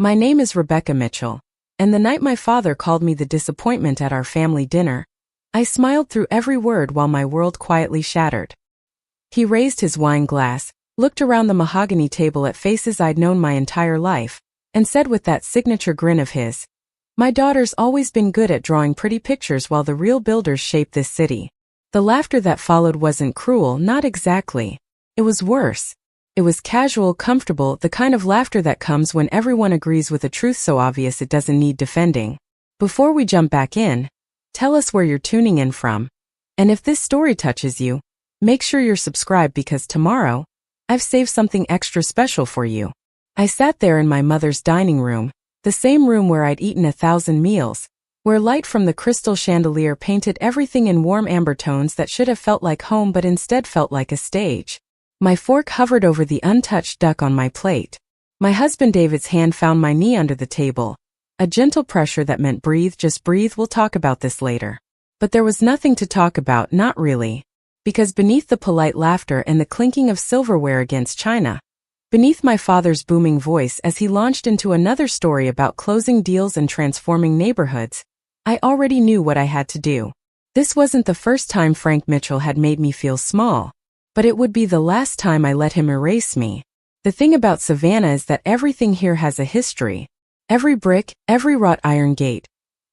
My name is Rebecca Mitchell, and the night my father called me the disappointment at our family dinner, I smiled through every word while my world quietly shattered. He raised his wine glass, looked around the mahogany table at faces I'd known my entire life, and said with that signature grin of his, "My daughter's always been good at drawing pretty pictures while the real builders shape this city." The laughter that followed wasn't cruel, not exactly. It was worse. It was casual, comfortable, the kind of laughter that comes when everyone agrees with a truth so obvious it doesn't need defending. Before we jump back in, tell us where you're tuning in from. And if this story touches you, make sure you're subscribed because tomorrow, I've saved something extra special for you. I sat there in my mother's dining room, the same room where I'd eaten 1,000 meals, where light from the crystal chandelier painted everything in warm amber tones that should have felt like home but instead felt like a stage. My fork hovered over the untouched duck on my plate. My husband David's hand found my knee under the table, a gentle pressure that meant breathe, just breathe, we'll talk about this later. But there was nothing to talk about, not really. Because beneath the polite laughter and the clinking of silverware against china, beneath my father's booming voice as he launched into another story about closing deals and transforming neighborhoods, I already knew what I had to do. This wasn't the first time Frank Mitchell had made me feel small, but it would be the last time I let him erase me. The thing about Savannah is that everything here has a history. Every brick, every wrought iron gate,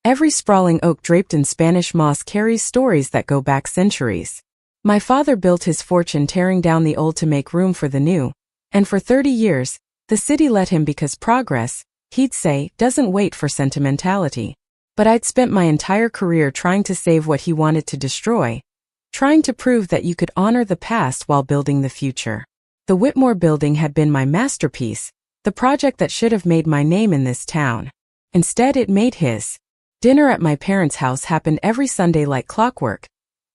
every sprawling oak draped in Spanish moss carries stories that go back centuries. My father built his fortune tearing down the old to make room for the new, and for 30 years, the city let him because progress, he'd say, doesn't wait for sentimentality. But I'd spent my entire career trying to save what he wanted to destroy, trying to prove that you could honor the past while building the future. The Whitmore Building had been my masterpiece, the project that should have made my name in this town. Instead, it made his. Dinner at my parents' house happened every Sunday like clockwork,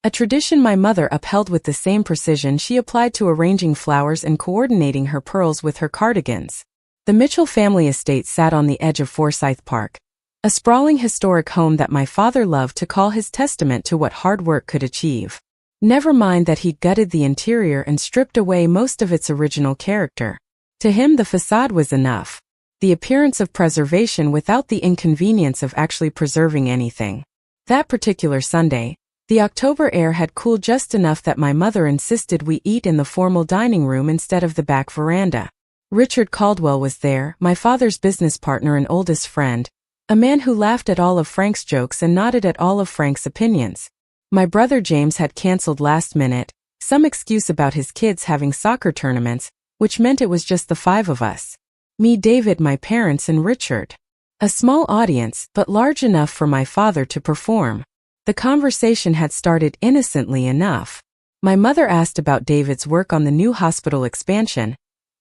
a tradition my mother upheld with the same precision she applied to arranging flowers and coordinating her pearls with her cardigans. The Mitchell family estate sat on the edge of Forsyth Park, a sprawling historic home that my father loved to call his testament to what hard work could achieve. Never mind that he'd gutted the interior and stripped away most of its original character. To him, the facade was enough. The appearance of preservation without the inconvenience of actually preserving anything. That particular Sunday, the October air had cooled just enough that my mother insisted we eat in the formal dining room instead of the back veranda. Richard Caldwell was there, my father's business partner and oldest friend, a man who laughed at all of Frank's jokes and nodded at all of Frank's opinions. My brother James had canceled last minute, some excuse about his kids having soccer tournaments, which meant it was just the 5 of us. Me, David, my parents, and Richard. A small audience, but large enough for my father to perform. The conversation had started innocently enough. My mother asked about David's work on the new hospital expansion,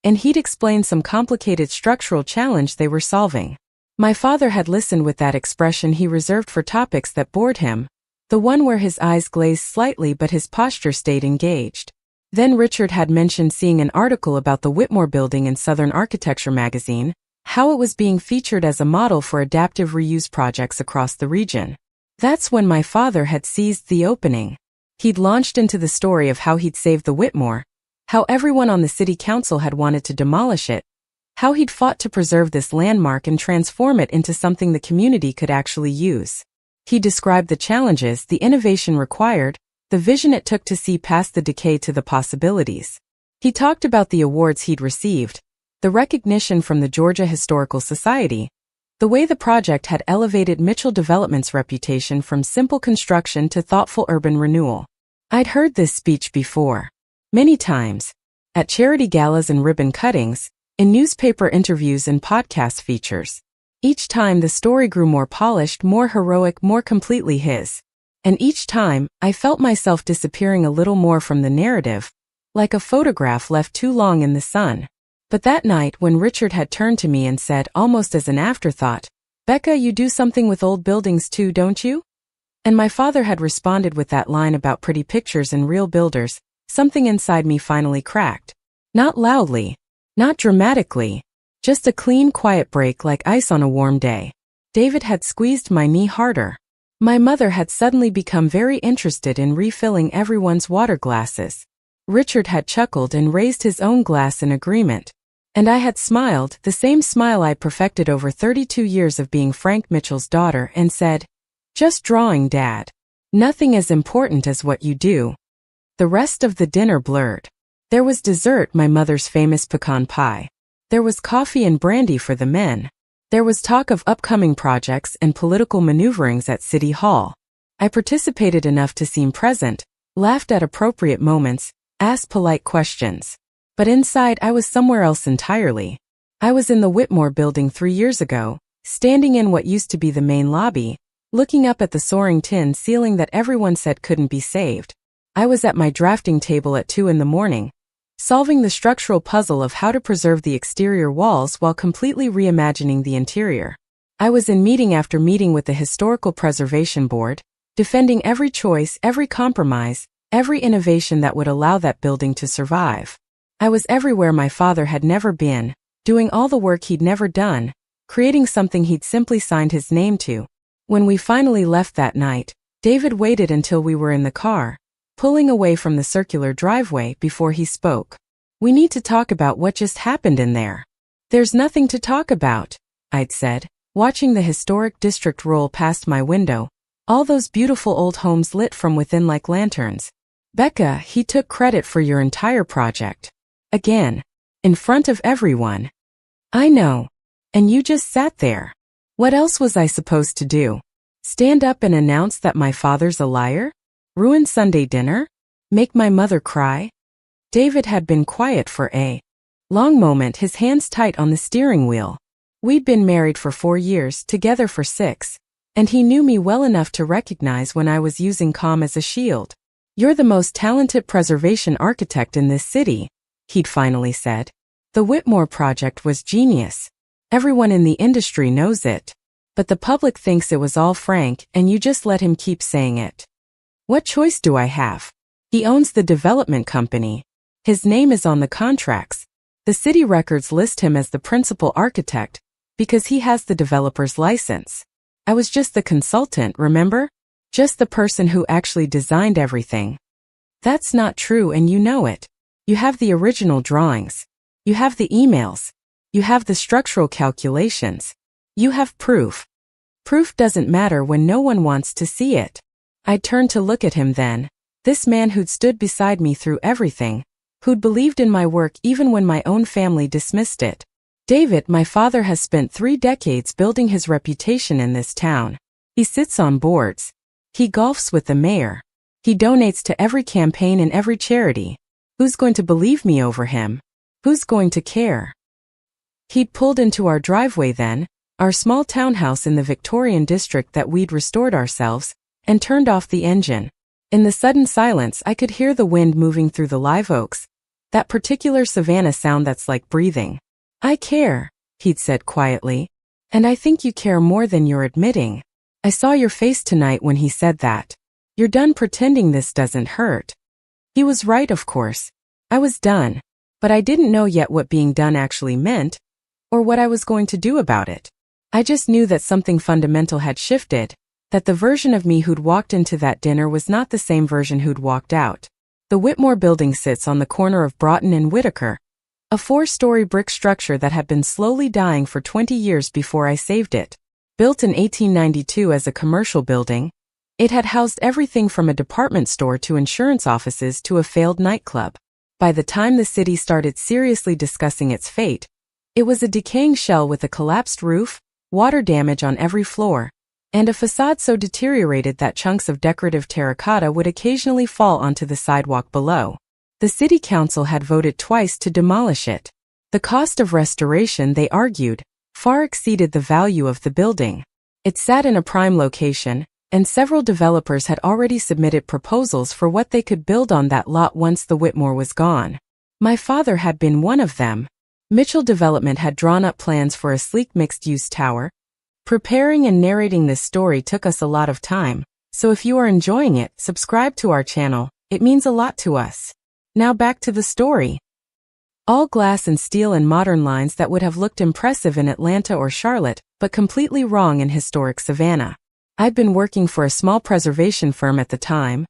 and he'd explained some complicated structural challenge they were solving. My father had listened with that expression he reserved for topics that bored him, the one where his eyes glazed slightly but his posture stayed engaged. Then Richard had mentioned seeing an article about the Whitmore Building in Southern Architecture magazine, how it was being featured as a model for adaptive reuse projects across the region. That's when my father had seized the opening. He'd launched into the story of how he'd saved the Whitmore, how everyone on the city council had wanted to demolish it, how he'd fought to preserve this landmark and transform it into something the community could actually use. He described the challenges, the innovation required, the vision it took to see past the decay to the possibilities. He talked about the awards he'd received, the recognition from the Georgia Historical Society, the way the project had elevated Mitchell Development's reputation from simple construction to thoughtful urban renewal. I'd heard this speech before. Many times. At charity galas and ribbon cuttings, in newspaper interviews and podcast features. Each time the story grew more polished, more heroic, more completely his. And each time, I felt myself disappearing a little more from the narrative, like a photograph left too long in the sun. But that night when Richard had turned to me and said, almost as an afterthought, "Becca, you do something with old buildings too, don't you?" And my father had responded with that line about pretty pictures and real builders, something inside me finally cracked. Not loudly, not dramatically, just a clean, quiet break like ice on a warm day. David had squeezed my knee harder. My mother had suddenly become very interested in refilling everyone's water glasses. Richard had chuckled and raised his own glass in agreement. And I had smiled, the same smile I'd perfected over 32 years of being Frank Mitchell's daughter, and said, "Just drawing, Dad. Nothing as important as what you do." The rest of the dinner blurred. There was dessert, my mother's famous pecan pie. There was coffee and brandy for the men. There was talk of upcoming projects and political maneuverings at City Hall. I participated enough to seem present, laughed at appropriate moments, asked polite questions. But inside I was somewhere else entirely. I was in the Whitmore building 3 years ago, standing in what used to be the main lobby, looking up at the soaring tin ceiling that everyone said couldn't be saved. I was at my drafting table at 2 in the morning, solving the structural puzzle of how to preserve the exterior walls while completely reimagining the interior. I was in meeting after meeting with the Historical Preservation Board, defending every choice, every compromise, every innovation that would allow that building to survive. I was everywhere my father had never been, doing all the work he'd never done, creating something he'd simply signed his name to. When we finally left that night, David waited until we were in the car, pulling away from the circular driveway before he spoke. "We need to talk about what just happened in there." "There's nothing to talk about," I'd said, watching the historic district roll past my window, all those beautiful old homes lit from within like lanterns. "Becca, he took credit for your entire project. Again. In front of everyone." "I know. And you just sat there. What else was I supposed to do? Stand up and announce that my father's a liar? Ruin Sunday dinner? Make my mother cry?" David had been quiet for a long moment, his hands tight on the steering wheel. We'd been married for 4 years, together for 6, and he knew me well enough to recognize when I was using calm as a shield. "You're the most talented preservation architect in this city," he'd finally said. "The Whitmore project was genius. Everyone in the industry knows it. But the public thinks it was all Frank, and you just let him keep saying it. What choice do I have? He owns the development company. His name is on the contracts. The city records list him as the principal architect because he has the developer's license. I was just the consultant, remember? Just the person who actually designed everything." "That's not true, and you know it. You have the original drawings. You have the emails. You have the structural calculations. You have proof. Proof doesn't matter when no one wants to see it." I turned to look at him then, this man who'd stood beside me through everything, who'd believed in my work even when my own family dismissed it. "David, my father has spent 3 decades building his reputation in this town. He sits on boards. He golfs with the mayor. He donates to every campaign and every charity. Who's going to believe me over him? Who's going to care?" He'd pulled into our driveway then, our small townhouse in the Victorian district that we'd restored ourselves, and turned off the engine. In the sudden silence I could hear the wind moving through the live oaks, that particular savanna sound that's like breathing. "I care," he'd said quietly, "and I think you care more than you're admitting. I saw your face tonight when he said that. You're done pretending this doesn't hurt." He was right, of course. I was done, but I didn't know yet what being done actually meant, or what I was going to do about it. I just knew that something fundamental had shifted, that the version of me who'd walked into that dinner was not the same version who'd walked out. The Whitmore building sits on the corner of Broughton and Whitaker, a 4-story brick structure that had been slowly dying for 20 years before I saved it. Built in 1892 as a commercial building, it had housed everything from a department store to insurance offices to a failed nightclub. By the time the city started seriously discussing its fate, it was a decaying shell with a collapsed roof, water damage on every floor, and a facade so deteriorated that chunks of decorative terracotta would occasionally fall onto the sidewalk below. The city council had voted twice to demolish it. The cost of restoration, they argued, far exceeded the value of the building. It sat in a prime location, and several developers had already submitted proposals for what they could build on that lot once the Whitmore was gone. My father had been one of them. Mitchell Development had drawn up plans for a sleek mixed-use tower. Preparing and narrating this story took us a lot of time, so if you are enjoying it, subscribe to our channel. It means a lot to us. Now back to the story. All glass and steel and modern lines that would have looked impressive in Atlanta or Charlotte, but completely wrong in historic Savannah. I'd been working for a small preservation firm at the time,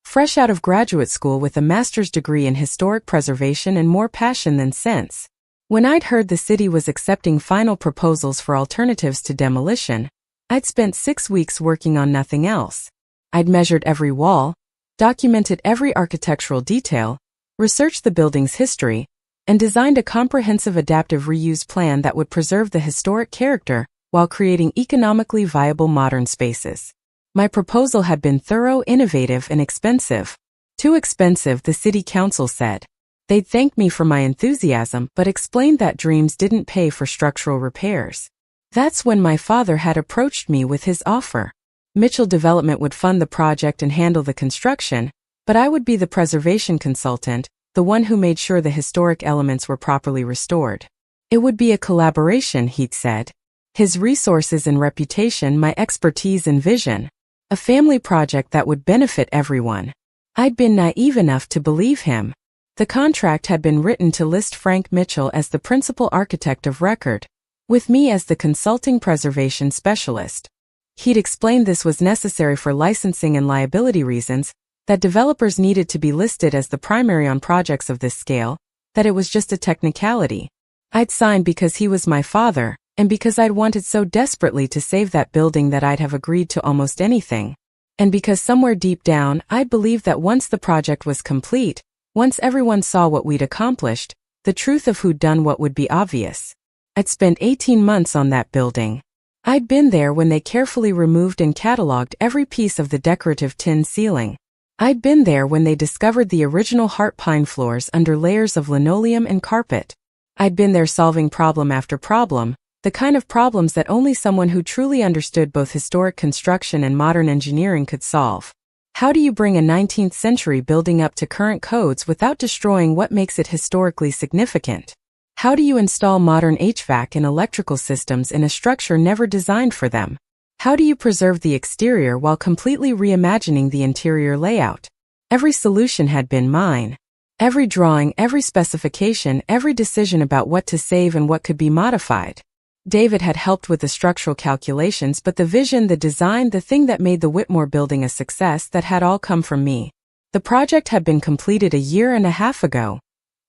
fresh out of graduate school with a master's degree in historic preservation and more passion than sense. When I'd heard the city was accepting final proposals for alternatives to demolition, I'd spent 6 weeks working on nothing else. I'd measured every wall, documented every architectural detail, researched the building's history, and designed a comprehensive adaptive reuse plan that would preserve the historic character while creating economically viable modern spaces. My proposal had been thorough, innovative, and expensive. Too expensive, the city council said. They'd thanked me for my enthusiasm but explained that dreams didn't pay for structural repairs. That's when my father had approached me with his offer. Mitchell Development would fund the project and handle the construction, but I would be the preservation consultant, the one who made sure the historic elements were properly restored. It would be a collaboration, he'd said. His resources and reputation, my expertise and vision. A family project that would benefit everyone. I'd been naive enough to believe him. The contract had been written to list Frank Mitchell as the principal architect of record, with me as the consulting preservation specialist. He'd explained this was necessary for licensing and liability reasons, that developers needed to be listed as the primary on projects of this scale, that it was just a technicality. I'd signed because he was my father, and because I'd wanted so desperately to save that building that I'd have agreed to almost anything. And because somewhere deep down, I'd believed that once the project was complete, once everyone saw what we'd accomplished, the truth of who'd done what would be obvious. I'd spent 18 months on that building. I'd been there when they carefully removed and cataloged every piece of the decorative tin ceiling. I'd been there when they discovered the original heart pine floors under layers of linoleum and carpet. I'd been there solving problem after problem, the kind of problems that only someone who truly understood both historic construction and modern engineering could solve. How do you bring a 19th century building up to current codes without destroying what makes it historically significant? How do you install modern HVAC and electrical systems in a structure never designed for them? How do you preserve the exterior while completely reimagining the interior layout? Every solution had been mine. Every drawing, every specification, every decision about what to save and what could be modified. David had helped with the structural calculations, but the vision, the design, the thing that made the Whitmore building a success, that had all come from me. The project had been completed a year and a half ago,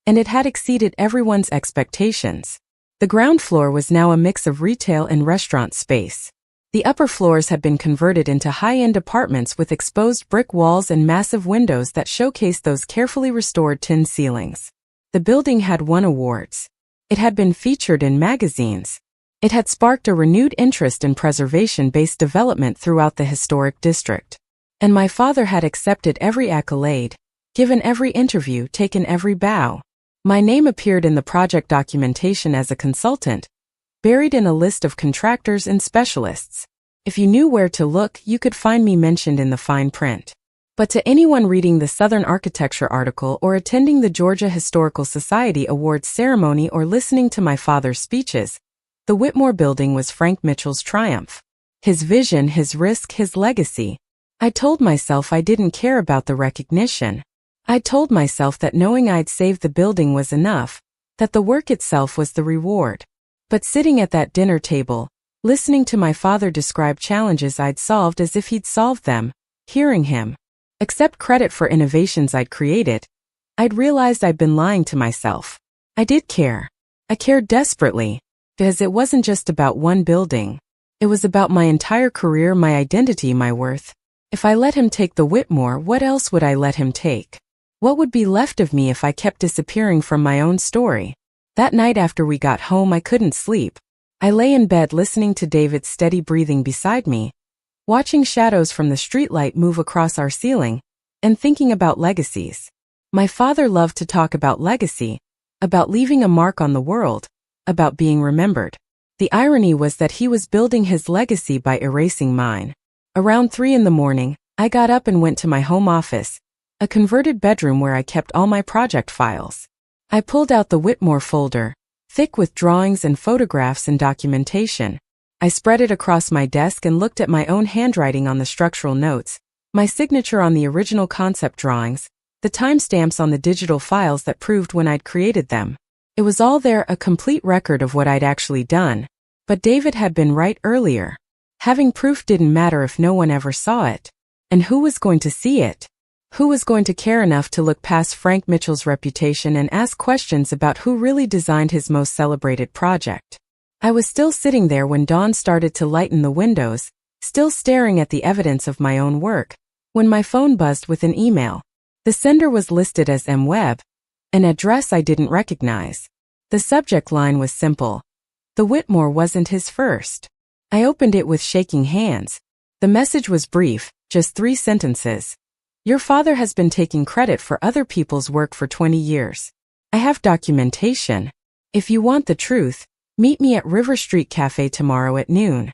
and it had exceeded everyone's expectations. The ground floor was now a mix of retail and restaurant space. The upper floors had been converted into high-end apartments with exposed brick walls and massive windows that showcased those carefully restored tin ceilings. The building had won awards. It had been featured in magazines. It had sparked a renewed interest in preservation-based development throughout the historic district. And my father had accepted every accolade, given every interview, taken every bow. My name appeared in the project documentation as a consultant, buried in a list of contractors and specialists. If you knew where to look, you could find me mentioned in the fine print. But to anyone reading the Southern Architecture article or attending the Georgia Historical Society Awards ceremony or listening to my father's speeches, the Whitmore building was Frank Mitchell's triumph. His vision, his risk, his legacy. I told myself I didn't care about the recognition. I told myself that knowing I'd saved the building was enough, that the work itself was the reward. But sitting at that dinner table, listening to my father describe challenges I'd solved as if he'd solved them, hearing him accept credit for innovations I'd created, I'd realized I'd been lying to myself. I did care. I cared desperately. Because it wasn't just about one building. It was about my entire career, my identity, my worth. If I let him take the Whitmore, what else would I let him take? What would be left of me if I kept disappearing from my own story? That night after we got home, I couldn't sleep. I lay in bed listening to David's steady breathing beside me, watching shadows from the streetlight move across our ceiling, and thinking about legacies. My father loved to talk about legacy, about leaving a mark on the world, about being remembered. The irony was that he was building his legacy by erasing mine. Around 3 a.m, I got up and went to my home office, a converted bedroom where I kept all my project files. I pulled out the Whitmore folder, thick with drawings and photographs and documentation. I spread it across my desk and looked at my own handwriting on the structural notes, my signature on the original concept drawings, the timestamps on the digital files that proved when I'd created them. It was all there, a complete record of what I'd actually done. But David had been right earlier. Having proof didn't matter if no one ever saw it. And who was going to see it? Who was going to care enough to look past Frank Mitchell's reputation and ask questions about who really designed his most celebrated project? I was still sitting there when dawn started to lighten the windows, still staring at the evidence of my own work, when my phone buzzed with an email. The sender was listed as M. Webb, an address I didn't recognize. The subject line was simple. The Whitmore wasn't his first. I opened it with shaking hands. The message was brief, just 3 sentences. Your father has been taking credit for other people's work for 20 years. I have documentation. If you want the truth, meet me at River Street Cafe tomorrow at noon.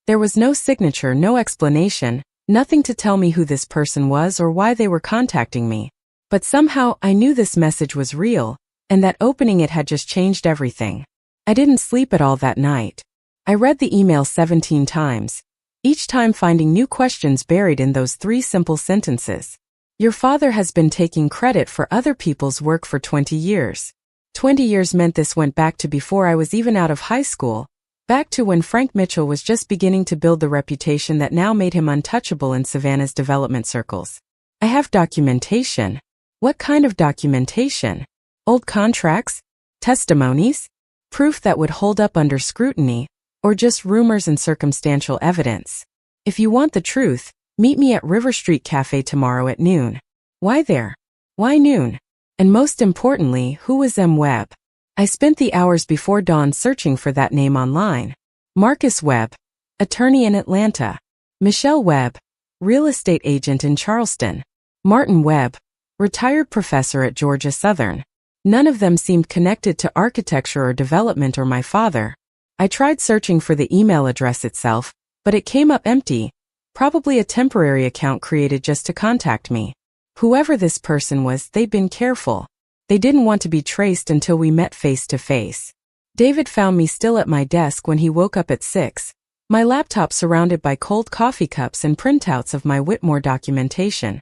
There was no signature, no explanation, nothing to tell me who this person was or why they were contacting me. But somehow I knew this message was real, and that opening it had just changed everything. I didn't sleep at all that night. I read the email 17 times, each time finding new questions buried in those 3 simple sentences. Your father has been taking credit for other people's work for 20 years. 20 years meant this went back to before I was even out of high school, back to when Frank Mitchell was just beginning to build the reputation that now made him untouchable in Savannah's development circles. I have documentation. What kind of documentation? Old contracts? Testimonies? Proof that would hold up under scrutiny? Or just rumors and circumstantial evidence? If you want the truth, meet me at River Street Cafe tomorrow at noon. Why there? Why noon? And most importantly, who was M. Webb? I spent the hours before dawn searching for that name online. Marcus Webb, attorney in Atlanta. Michelle Webb, real estate agent in Charleston. Martin Webb, retired professor at Georgia Southern. None of them seemed connected to architecture or development or my father. I tried searching for the email address itself, but it came up empty, probably a temporary account created just to contact me. Whoever this person was, they'd been careful. They didn't want to be traced until we met face to face. David found me still at my desk when he woke up at 6, my laptop surrounded by cold coffee cups and printouts of my Whitmore documentation.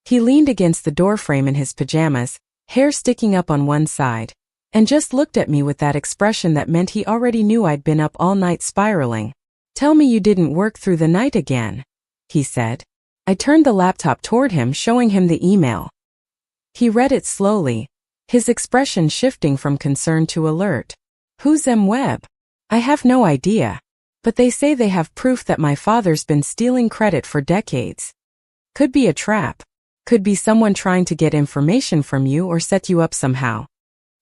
He leaned against the doorframe in his pajamas, hair sticking up on one side, and just looked at me with that expression that meant he already knew I'd been up all night spiraling. Tell me you didn't work through the night again, he said. I turned the laptop toward him, showing him the email. He read it slowly, his expression shifting from concern to alert. Who's M. Webb? I have no idea. But they say they have proof that my father's been stealing credit for decades. Could be a trap. Could be someone trying to get information from you or set you up somehow.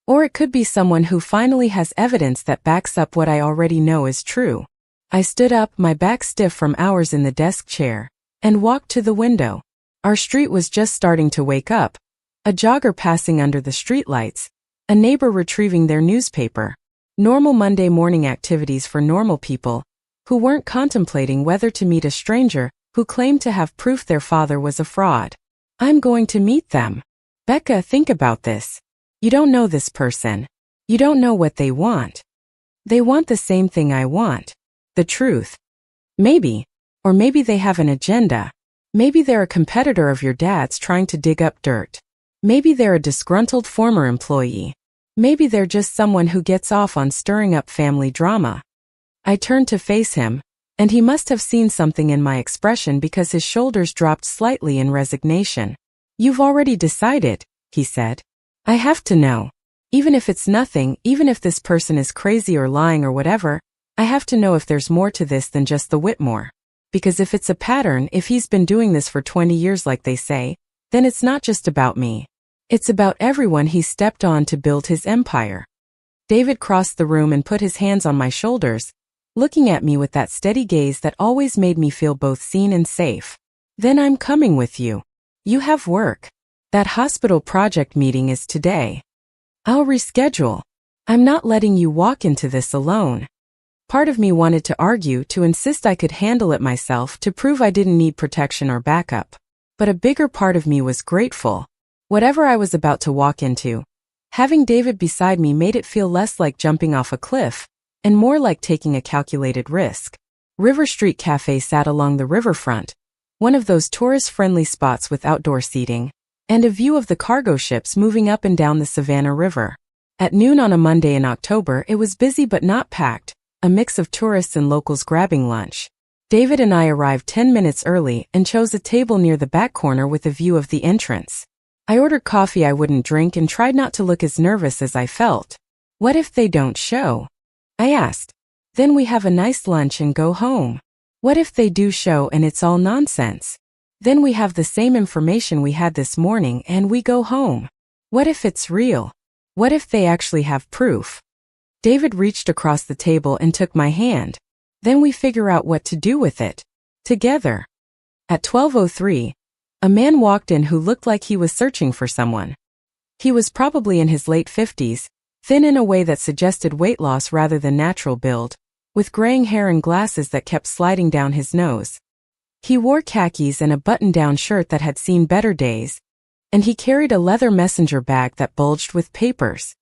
Or it could be someone who finally has evidence that backs up what I already know is true. I stood up, my back stiff from hours in the desk chair, and walked to the window. Our street was just starting to wake up. A jogger passing under the streetlights, a neighbor retrieving their newspaper. Normal Monday morning activities for normal people, who weren't contemplating whether to meet a stranger who claimed to have proof their father was a fraud. I'm going to meet them. Becca, think about this. You don't know this person. You don't know what they want. They want the same thing I want. The truth. Maybe. Or maybe they have an agenda. Maybe they're a competitor of your dad's trying to dig up dirt. Maybe they're a disgruntled former employee. Maybe they're just someone who gets off on stirring up family drama. I turned to face him, and he must have seen something in my expression because his shoulders dropped slightly in resignation. You've already decided, he said. I have to know. Even if it's nothing, even if this person is crazy or lying or whatever, I have to know if there's more to this than just the Whitmore. Because if it's a pattern, if he's been doing this for 20 years like they say, then it's not just about me. It's about everyone he stepped on to build his empire. David crossed the room and put his hands on my shoulders, looking at me with that steady gaze that always made me feel both seen and safe. Then I'm coming with you. You have work. That hospital project meeting is today. I'll reschedule. I'm not letting you walk into this alone. Part of me wanted to argue, to insist I could handle it myself, to prove I didn't need protection or backup. But a bigger part of me was grateful. Whatever I was about to walk into, having David beside me made it feel less like jumping off a cliff, and more like taking a calculated risk. River Street Cafe sat along the riverfront, one of those tourist-friendly spots with outdoor seating, and a view of the cargo ships moving up and down the Savannah River. At noon on a Monday in October, it was busy but not packed, a mix of tourists and locals grabbing lunch. David and I arrived 10 minutes early and chose a table near the back corner with a view of the entrance. I ordered coffee I wouldn't drink and tried not to look as nervous as I felt. What if they don't show? I asked. Then we have a nice lunch and go home. What if they do show and it's all nonsense? Then we have the same information we had this morning and we go home. What if it's real? What if they actually have proof? David reached across the table and took my hand. Then we figure out what to do with it. Together. At 12:03, a man walked in who looked like he was searching for someone. He was probably in his late 50s, thin in a way that suggested weight loss rather than natural build, with graying hair and glasses that kept sliding down his nose. He wore khakis and a button-down shirt that had seen better days, and he carried a leather messenger bag that bulged with papers.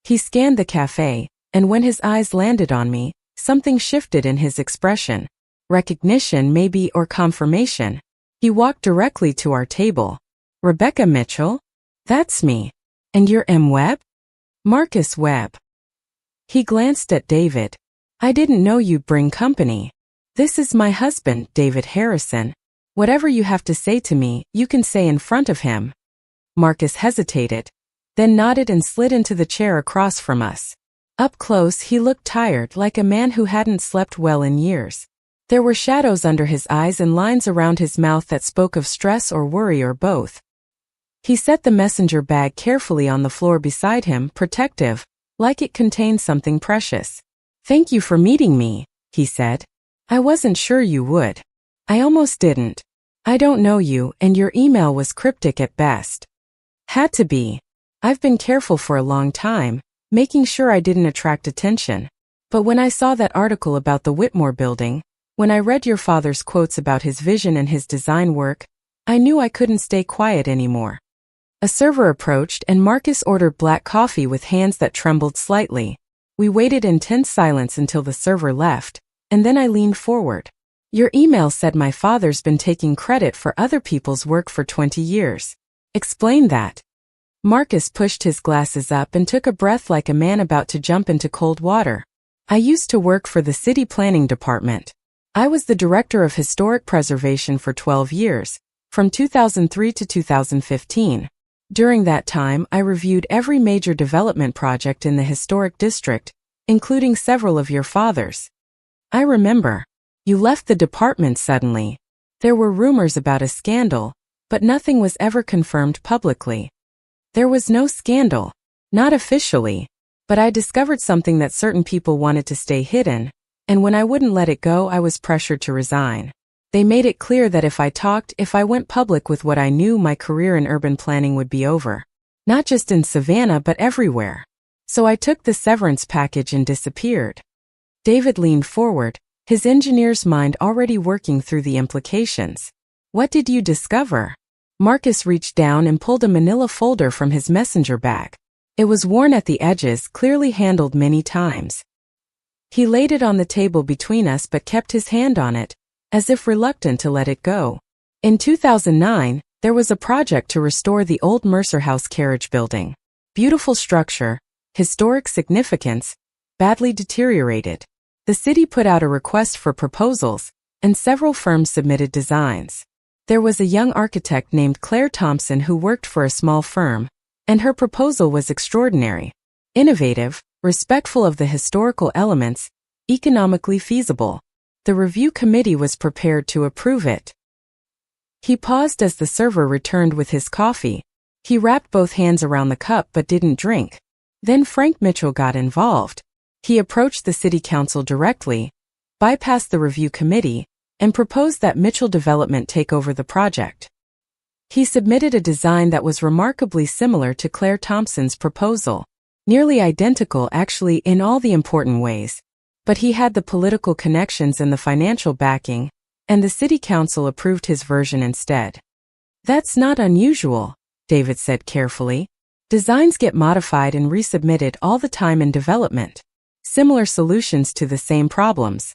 He scanned the cafe, and when his eyes landed on me, something shifted in his expression. Recognition maybe, or confirmation. He walked directly to our table. Rebecca Mitchell? That's me. And you're M. Webb? Marcus Webb. He glanced at David. I didn't know you'd bring company. This is my husband, David Harrison. Whatever you have to say to me, you can say in front of him. Marcus hesitated, then nodded and slid into the chair across from us. Up close, he looked tired, like a man who hadn't slept well in years. There were shadows under his eyes and lines around his mouth that spoke of stress or worry or both. He set the messenger bag carefully on the floor beside him, protective, like it contained something precious. Thank you for meeting me, he said. I wasn't sure you would. I almost didn't. I don't know you, and your email was cryptic at best. Had to be. I've been careful for a long time, making sure I didn't attract attention. But when I saw that article about the Whitmore building, when I read your father's quotes about his vision and his design work, I knew I couldn't stay quiet anymore. A server approached and Marcus ordered black coffee with hands that trembled slightly. We waited in tense silence until the server left, and then I leaned forward. Your email said my father's been taking credit for other people's work for 20 years. Explain that. Marcus pushed his glasses up and took a breath like a man about to jump into cold water. I used to work for the city planning department. I was the director of historic preservation for 12 years, from 2003 to 2015. During that time, I reviewed every major development project in the historic district, including several of your father's. I remember. You left the department suddenly. There were rumors about a scandal, but nothing was ever confirmed publicly. There was no scandal. Not officially. But I discovered something that certain people wanted to stay hidden, and when I wouldn't let it go, I was pressured to resign. They made it clear that if I went public with what I knew, my career in urban planning would be over. Not just in Savannah, but everywhere. So I took the severance package and disappeared. David leaned forward, his engineer's mind already working through the implications. What did you discover? Marcus reached down and pulled a manila folder from his messenger bag. It was worn at the edges, clearly handled many times. He laid it on the table between us but kept his hand on it, as if reluctant to let it go. In 2009, there was a project to restore the old Mercer House carriage building. Beautiful structure, historic significance, badly deteriorated. The city put out a request for proposals, and several firms submitted designs. There was a young architect named Claire Thompson who worked for a small firm, and her proposal was extraordinary. Innovative, respectful of the historical elements, economically feasible. The review committee was prepared to approve it. He paused as the server returned with his coffee. He wrapped both hands around the cup but didn't drink. Then Frank Mitchell got involved. He approached the city council directly, bypassed the review committee, and proposed that Mitchell Development take over the project. He submitted a design that was remarkably similar to Claire Thompson's proposal. Nearly identical actually in all the important ways. But he had the political connections and the financial backing, and the city council approved his version instead. That's not unusual, David said carefully. Designs get modified and resubmitted all the time in development. Similar solutions to the same problems.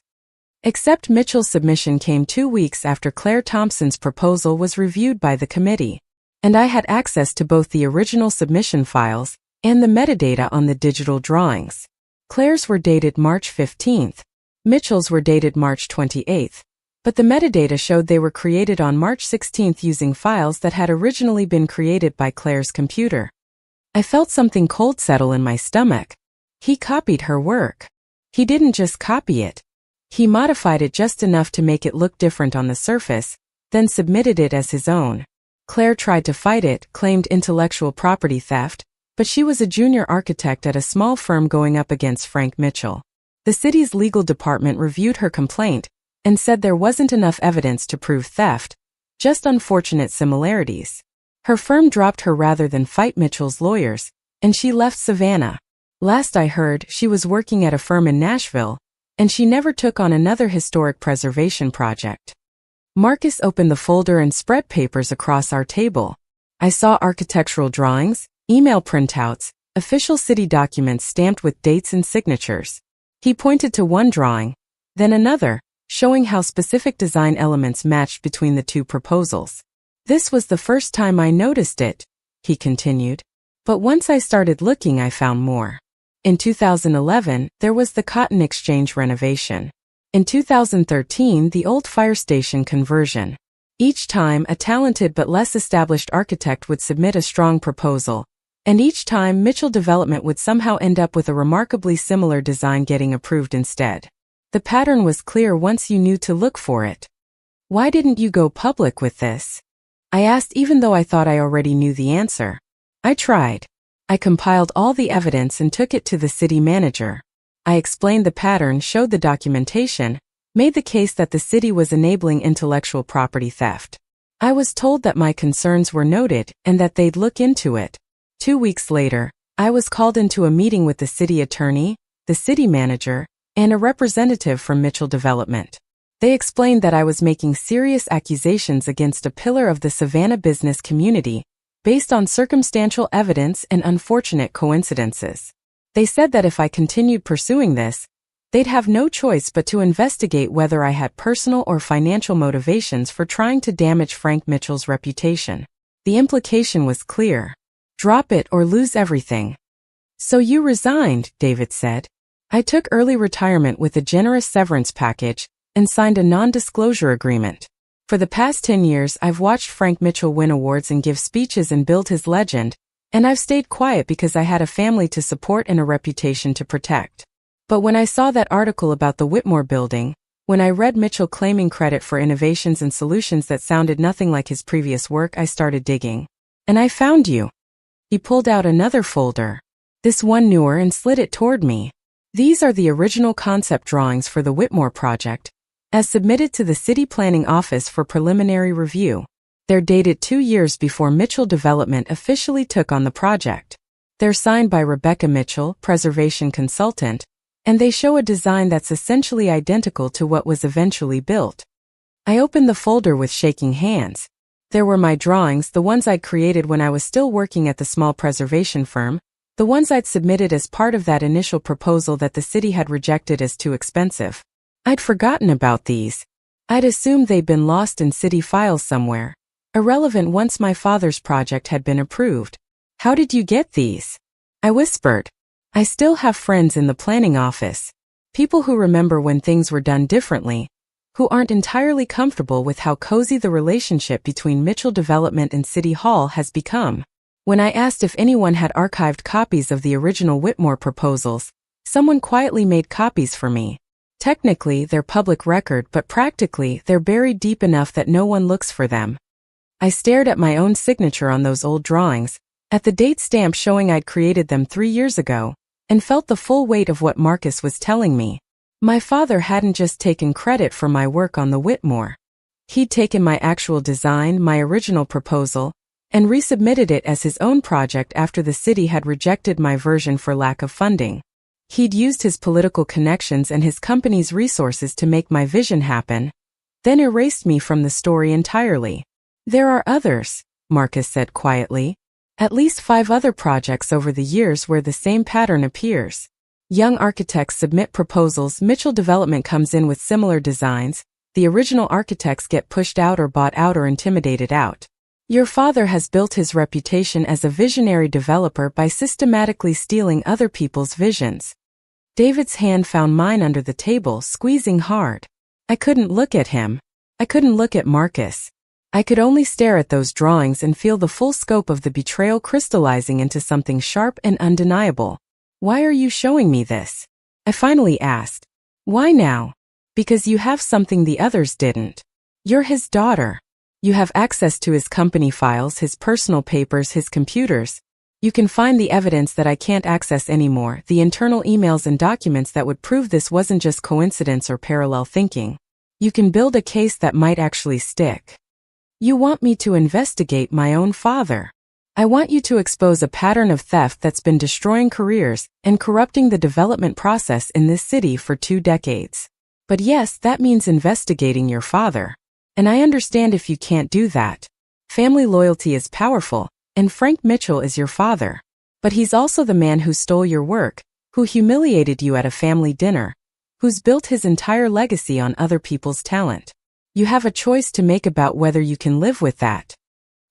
Except Mitchell's submission came 2 weeks after Claire Thompson's proposal was reviewed by the committee, and I had access to both the original submission files and the metadata on the digital drawings. Claire's were dated March 15th. Mitchell's were dated March 28, but the metadata showed they were created on March 16 using files that had originally been created by Claire's computer. I felt something cold settle in my stomach. He copied her work. He didn't just copy it. He modified it just enough to make it look different on the surface, then submitted it as his own. Claire tried to fight it, claimed intellectual property theft, but she was a junior architect at a small firm going up against Frank Mitchell. The city's legal department reviewed her complaint and said there wasn't enough evidence to prove theft, just unfortunate similarities. Her firm dropped her rather than fight Mitchell's lawyers, and she left Savannah. Last I heard, she was working at a firm in Nashville, and she never took on another historic preservation project. Marcus opened the folder and spread papers across our table. I saw architectural drawings, email printouts, official city documents stamped with dates and signatures. He pointed to one drawing, then another, showing how specific design elements matched between the two proposals. This was the first time I noticed it, he continued. But once I started looking, I found more. In 2011, there was the Cotton Exchange renovation. In 2013, the old fire station conversion. Each time, a talented but less established architect would submit a strong proposal, and each time Mitchell Development would somehow end up with a remarkably similar design getting approved instead. The pattern was clear once you knew to look for it. Why didn't you go public with this? I asked, even though I thought I already knew the answer. I tried. I compiled all the evidence and took it to the city manager. I explained the pattern, showed the documentation, made the case that the city was enabling intellectual property theft. I was told that my concerns were noted and that they'd look into it. 2 weeks later, I was called into a meeting with the city attorney, the city manager, and a representative from Mitchell Development. They explained that I was making serious accusations against a pillar of the Savannah business community, based on circumstantial evidence and unfortunate coincidences. They said that if I continued pursuing this, they'd have no choice but to investigate whether I had personal or financial motivations for trying to damage Frank Mitchell's reputation. The implication was clear. Drop it or lose everything. So you resigned, David said. I took early retirement with a generous severance package and signed a non-disclosure agreement. For the past 10 years, I've watched Frank Mitchell win awards and give speeches and build his legend, and I've stayed quiet because I had a family to support and a reputation to protect. But when I saw that article about the Whitmore building, when I read Mitchell claiming credit for innovations and solutions that sounded nothing like his previous work, I started digging. And I found you. He pulled out another folder. This one newer, and slid it toward me. These are the original concept drawings for the Whitmore project, as submitted to the City Planning Office for preliminary review. They're dated 2 years before Mitchell Development officially took on the project. They're signed by Rebecca Mitchell, preservation consultant, and they show a design that's essentially identical to what was eventually built. I opened the folder with shaking hands. There were my drawings, the ones I'd created when I was still working at the small preservation firm, the ones I'd submitted as part of that initial proposal that the city had rejected as too expensive. I'd forgotten about these. I'd assumed they'd been lost in city files somewhere, irrelevant once my father's project had been approved. How did you get these? I whispered. I still have friends in the planning office, people who remember when things were done differently, who aren't entirely comfortable with how cozy the relationship between Mitchell Development and City Hall has become. When I asked if anyone had archived copies of the original Whitmore proposals, someone quietly made copies for me. Technically, they're public record, but practically, they're buried deep enough that no one looks for them. I stared at my own signature on those old drawings, at the date stamp showing I'd created them 3 years ago, and felt the full weight of what Marcus was telling me. My father hadn't just taken credit for my work on the Whitmore. He'd taken my actual design, my original proposal, and resubmitted it as his own project after the city had rejected my version for lack of funding. He'd used his political connections and his company's resources to make my vision happen, then erased me from the story entirely. There are others, Marcus said quietly. At least 5 other projects over the years where the same pattern appears. Young architects submit proposals, Mitchell Development comes in with similar designs, the original architects get pushed out or bought out or intimidated out. Your father has built his reputation as a visionary developer by systematically stealing other people's visions. David's hand found mine under the table, squeezing hard. I couldn't look at him. I couldn't look at Marcus. I could only stare at those drawings and feel the full scope of the betrayal crystallizing into something sharp and undeniable. "Why are you showing me this?" I finally asked. "Why now?" "Because you have something the others didn't. You're his daughter. You have access to his company files, his personal papers, his computers. You can find the evidence that I can't access anymore, the internal emails and documents that would prove this wasn't just coincidence or parallel thinking. You can build a case that might actually stick. You want me to investigate my own father. I want you to expose a pattern of theft that's been destroying careers and corrupting the development process in this city for 2 decades. But yes, that means investigating your father. And I understand if you can't do that. Family loyalty is powerful, and Frank Mitchell is your father. But he's also the man who stole your work, who humiliated you at a family dinner, who's built his entire legacy on other people's talent. You have a choice to make about whether you can live with that."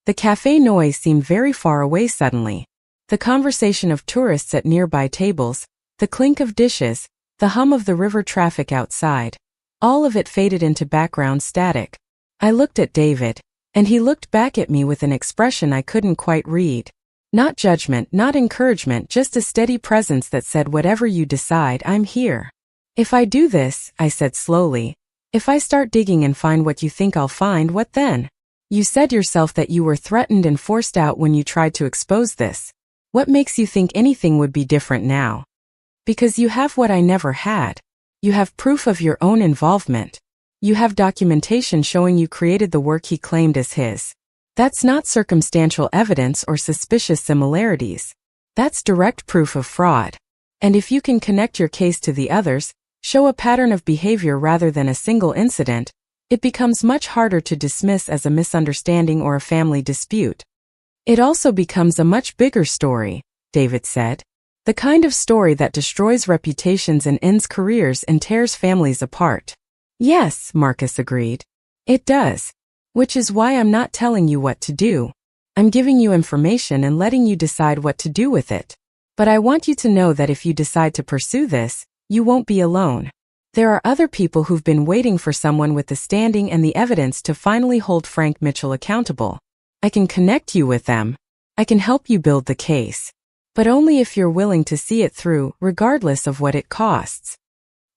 The cafe noise seemed very far away suddenly. The conversation of tourists at nearby tables, the clink of dishes, the hum of the river traffic outside, all of it faded into background static. I looked at David, and he looked back at me with an expression I couldn't quite read. Not judgment, not encouragement, just a steady presence that said, "Whatever you decide, I'm here." "If I do this," I said slowly, "if I start digging and find what you think I'll find, what then? You said yourself that you were threatened and forced out when you tried to expose this. What makes you think anything would be different now?" "Because you have what I never had. You have proof of your own involvement. You have documentation showing you created the work he claimed as his. That's not circumstantial evidence or suspicious similarities. That's direct proof of fraud. And if you can connect your case to the others, show a pattern of behavior rather than a single incident, it becomes much harder to dismiss as a misunderstanding or a family dispute. It also becomes a much bigger story," David said. "The kind of story that destroys reputations and ends careers and tears families apart." "Yes," Marcus agreed. "It does. Which is why I'm not telling you what to do. I'm giving you information and letting you decide what to do with it. But I want you to know that if you decide to pursue this, you won't be alone. There are other people who've been waiting for someone with the standing and the evidence to finally hold Frank Mitchell accountable. I can connect you with them. I can help you build the case. But only if you're willing to see it through, regardless of what it costs."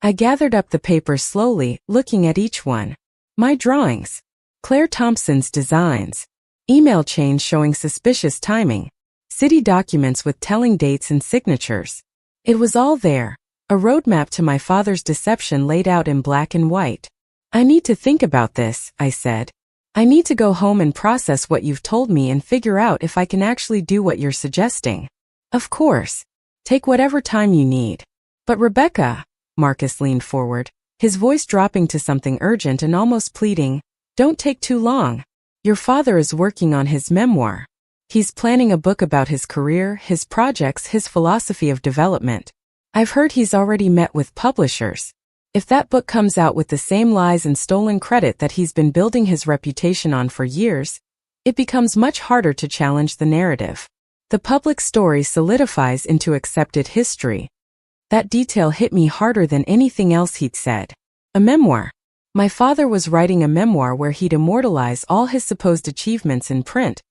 I gathered up the papers slowly, looking at each one. My drawings. Claire Thompson's designs. Email chains showing suspicious timing. City documents with telling dates and signatures. It was all there. A roadmap to my father's deception laid out in black and white. "I need to think about this," I said. "I need to go home and process what you've told me and figure out if I can actually do what you're suggesting." "Of course. Take whatever time you need." "But Rebecca," Marcus leaned forward, his voice dropping to something urgent and almost pleading, "don't take too long. Your father is working on his memoir. He's planning a book about his career, his projects, his philosophy of development. I've heard he's already met with publishers. If that book comes out with the same lies and stolen credit that he's been building his reputation on for years, it becomes much harder to challenge the narrative. The public story solidifies into accepted history." That detail hit me harder than anything else he'd said. A memoir. My father was writing a memoir where he'd immortalize all his supposed achievements in print,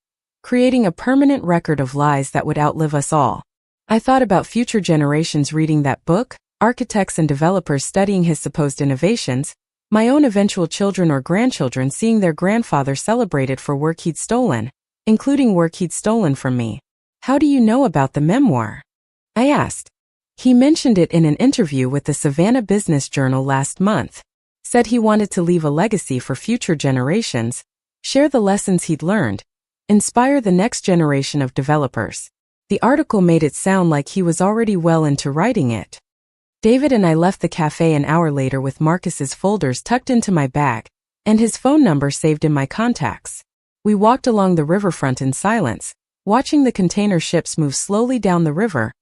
creating a permanent record of lies that would outlive us all. I thought about future generations reading that book, architects and developers studying his supposed innovations, my own eventual children or grandchildren seeing their grandfather celebrated for work he'd stolen, including work he'd stolen from me. "How do you know about the memoir?" I asked. "He mentioned it in an interview with the Savannah Business Journal last month. Said he wanted to leave a legacy for future generations, share the lessons he'd learned, inspire the next generation of developers." The article made it sound like he was already well into writing it. David and I left the cafe an hour later with Marcus's folders tucked into my bag, and his phone number saved in my contacts. We walked along the riverfront in silence, watching the container ships move slowly down the river,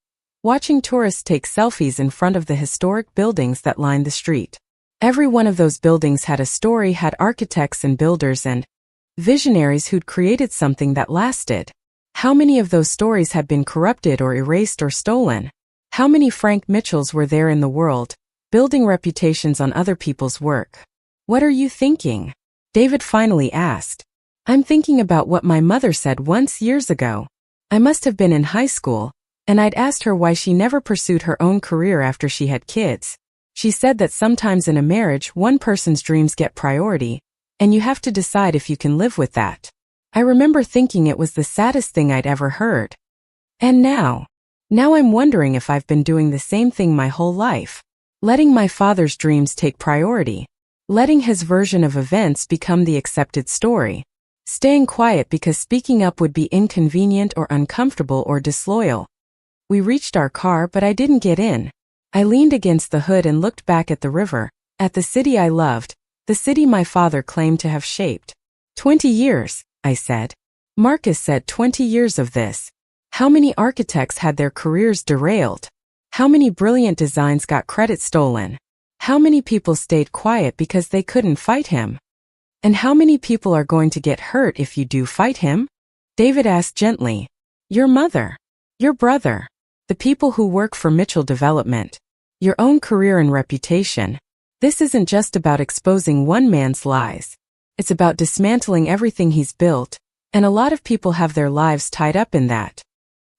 watching tourists take selfies in front of the historic buildings that lined the street. Every one of those buildings had a story, had architects and builders and visionaries who'd created something that lasted. How many of those stories had been corrupted or erased or stolen? How many Frank Mitchells were there in the world, building reputations on other people's work? What are you thinking? David finally asked. I'm thinking about what my mother said once years ago. I must have been in high school, and I'd asked her why she never pursued her own career after she had kids. She said that sometimes in a marriage one person's dreams get priority, and you have to decide if you can live with that. I remember thinking it was the saddest thing I'd ever heard. And now I'm wondering if I've been doing the same thing my whole life. Letting my father's dreams take priority. Letting his version of events become the accepted story. Staying quiet because speaking up would be inconvenient or uncomfortable or disloyal. We reached our car, but I didn't get in. I leaned against the hood and looked back at the river, at the city I loved, the city my father claimed to have shaped. 20 years, I said. Marcus said 20 years of this. How many architects had their careers derailed? How many brilliant designs got credit stolen? How many people stayed quiet because they couldn't fight him? And how many people are going to get hurt if you do fight him? David asked gently. Your mother. Your brother. The people who work for Mitchell Development. Your own career and reputation. This isn't just about exposing one man's lies. It's about dismantling everything he's built, and a lot of people have their lives tied up in that.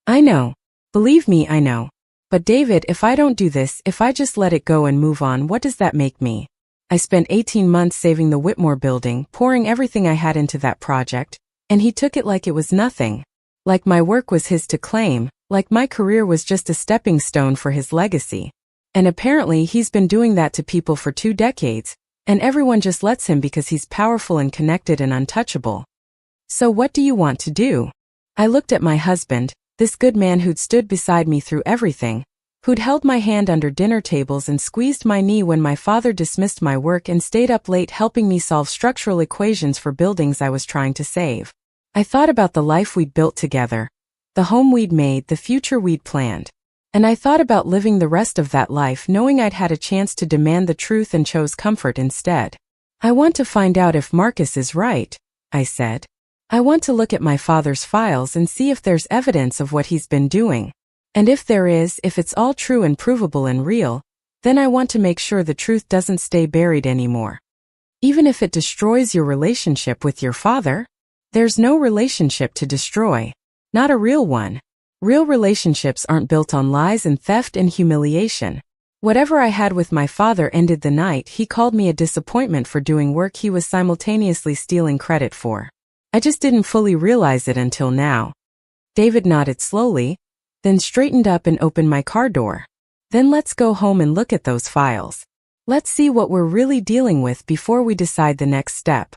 I know. Believe me, I know. But David, if I don't do this, if I just let it go and move on, what does that make me? I spent 18 months saving the Whitmore building, pouring everything I had into that project, and he took it like it was nothing. Like my work was his to claim, like my career was just a stepping stone for his legacy. And apparently he's been doing that to people for 2 decades, and everyone just lets him because he's powerful and connected and untouchable. So what do you want to do? I looked at my husband, this good man who'd stood beside me through everything, who'd held my hand under dinner tables and squeezed my knee when my father dismissed my work and stayed up late helping me solve structural equations for buildings I was trying to save. I thought about the life we'd built together, the home we'd made, the future we'd planned. And I thought about living the rest of that life knowing I'd had a chance to demand the truth and chose comfort instead. I want to find out if Marcus is right, I said. I want to look at my father's files and see if there's evidence of what he's been doing. And if there is, if it's all true and provable and real, then I want to make sure the truth doesn't stay buried anymore. Even if it destroys your relationship with your father? There's no relationship to destroy. Not a real one. Real relationships aren't built on lies and theft and humiliation. Whatever I had with my father ended the night he called me a disappointment for doing work he was simultaneously stealing credit for. I just didn't fully realize it until now. David nodded slowly, then straightened up and opened my car door. Then let's go home and look at those files. Let's see what we're really dealing with before we decide the next step.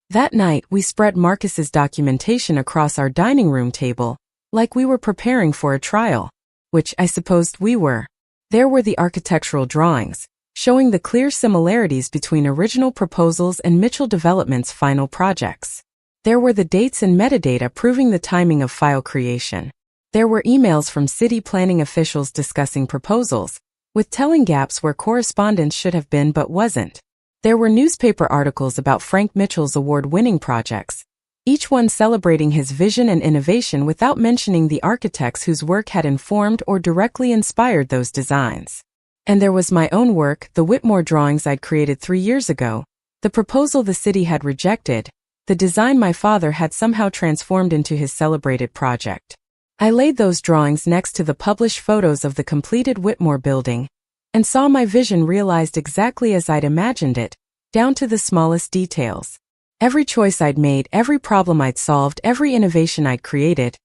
That night we spread Marcus's documentation across our dining room table, like we were preparing for a trial. Which I supposed we were. There were the architectural drawings, showing the clear similarities between original proposals and Mitchell Development's final projects. There were the dates and metadata proving the timing of file creation. There were emails from city planning officials discussing proposals, with telling gaps where correspondence should have been but wasn't. There were newspaper articles about Frank Mitchell's award-winning projects, each one celebrating his vision and innovation without mentioning the architects whose work had informed or directly inspired those designs. And there was my own work, the Whitmore drawings I'd created 3 years ago, the proposal the city had rejected, the design my father had somehow transformed into his celebrated project. I laid those drawings next to the published photos of the completed Whitmore building, and saw my vision realized exactly as I'd imagined it, down to the smallest details. Every choice I'd made, every problem I'd solved, every innovation I'd created,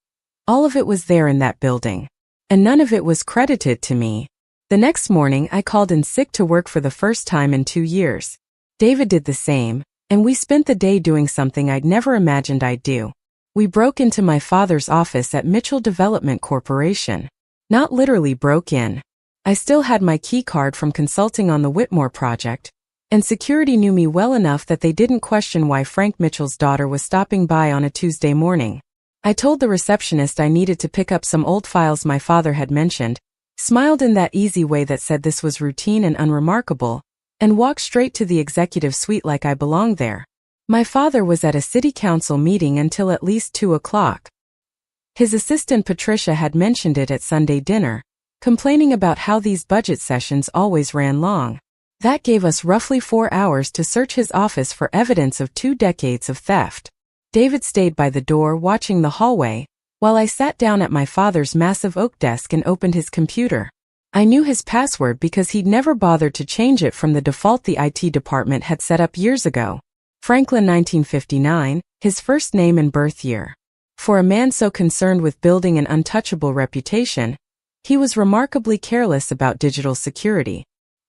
all of it was there in that building. And none of it was credited to me. The next morning I called in sick to work for the first time in 2 years. David did the same, and we spent the day doing something I'd never imagined I'd do. We broke into my father's office at Mitchell Development Corporation. Not literally broke in. I still had my key card from consulting on the Whitmore project, and security knew me well enough that they didn't question why Frank Mitchell's daughter was stopping by on a Tuesday morning. I told the receptionist I needed to pick up some old files my father had mentioned, smiled in that easy way that said this was routine and unremarkable, and walked straight to the executive suite like I belonged there. My father was at a city council meeting until at least 2 o'clock. His assistant Patricia had mentioned it at Sunday dinner, complaining about how these budget sessions always ran long. That gave us roughly 4 hours to search his office for evidence of 2 decades of theft. David stayed by the door watching the hallway, while I sat down at my father's massive oak desk and opened his computer. I knew his password because he'd never bothered to change it from the default the IT department had set up years ago. Franklin 1959, his first name and birth year. For a man so concerned with building an untouchable reputation, he was remarkably careless about digital security.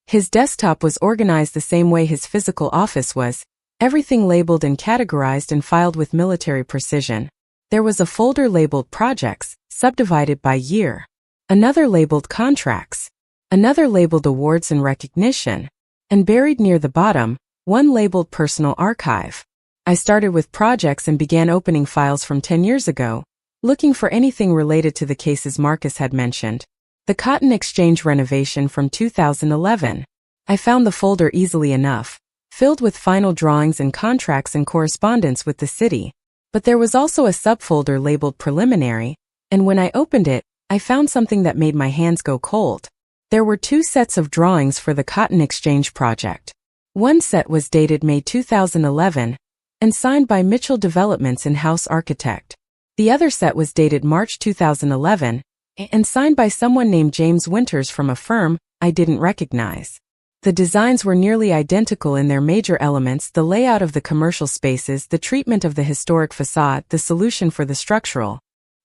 His desktop was organized the same way his physical office was, everything labeled and categorized and filed with military precision. There was a folder labeled Projects, subdivided by year. Another labeled Contracts. Another labeled Awards and Recognition. And buried near the bottom, one labeled Personal Archive. I started with Projects and began opening files from 10 years ago, looking for anything related to the cases Marcus had mentioned. The Cotton Exchange renovation from 2011. I found the folder easily enough, filled with final drawings and contracts and correspondence with the city. But there was also a subfolder labeled Preliminary, and when I opened it, I found something that made my hands go cold. There were 2 sets of drawings for the Cotton Exchange project. One set was dated May 2011 and signed by Mitchell Development's in-house architect. The other set was dated March 2011 and signed by someone named James Winters from a firm I didn't recognize. The designs were nearly identical in their major elements: the layout of the commercial spaces, the treatment of the historic facade, the solution for the structural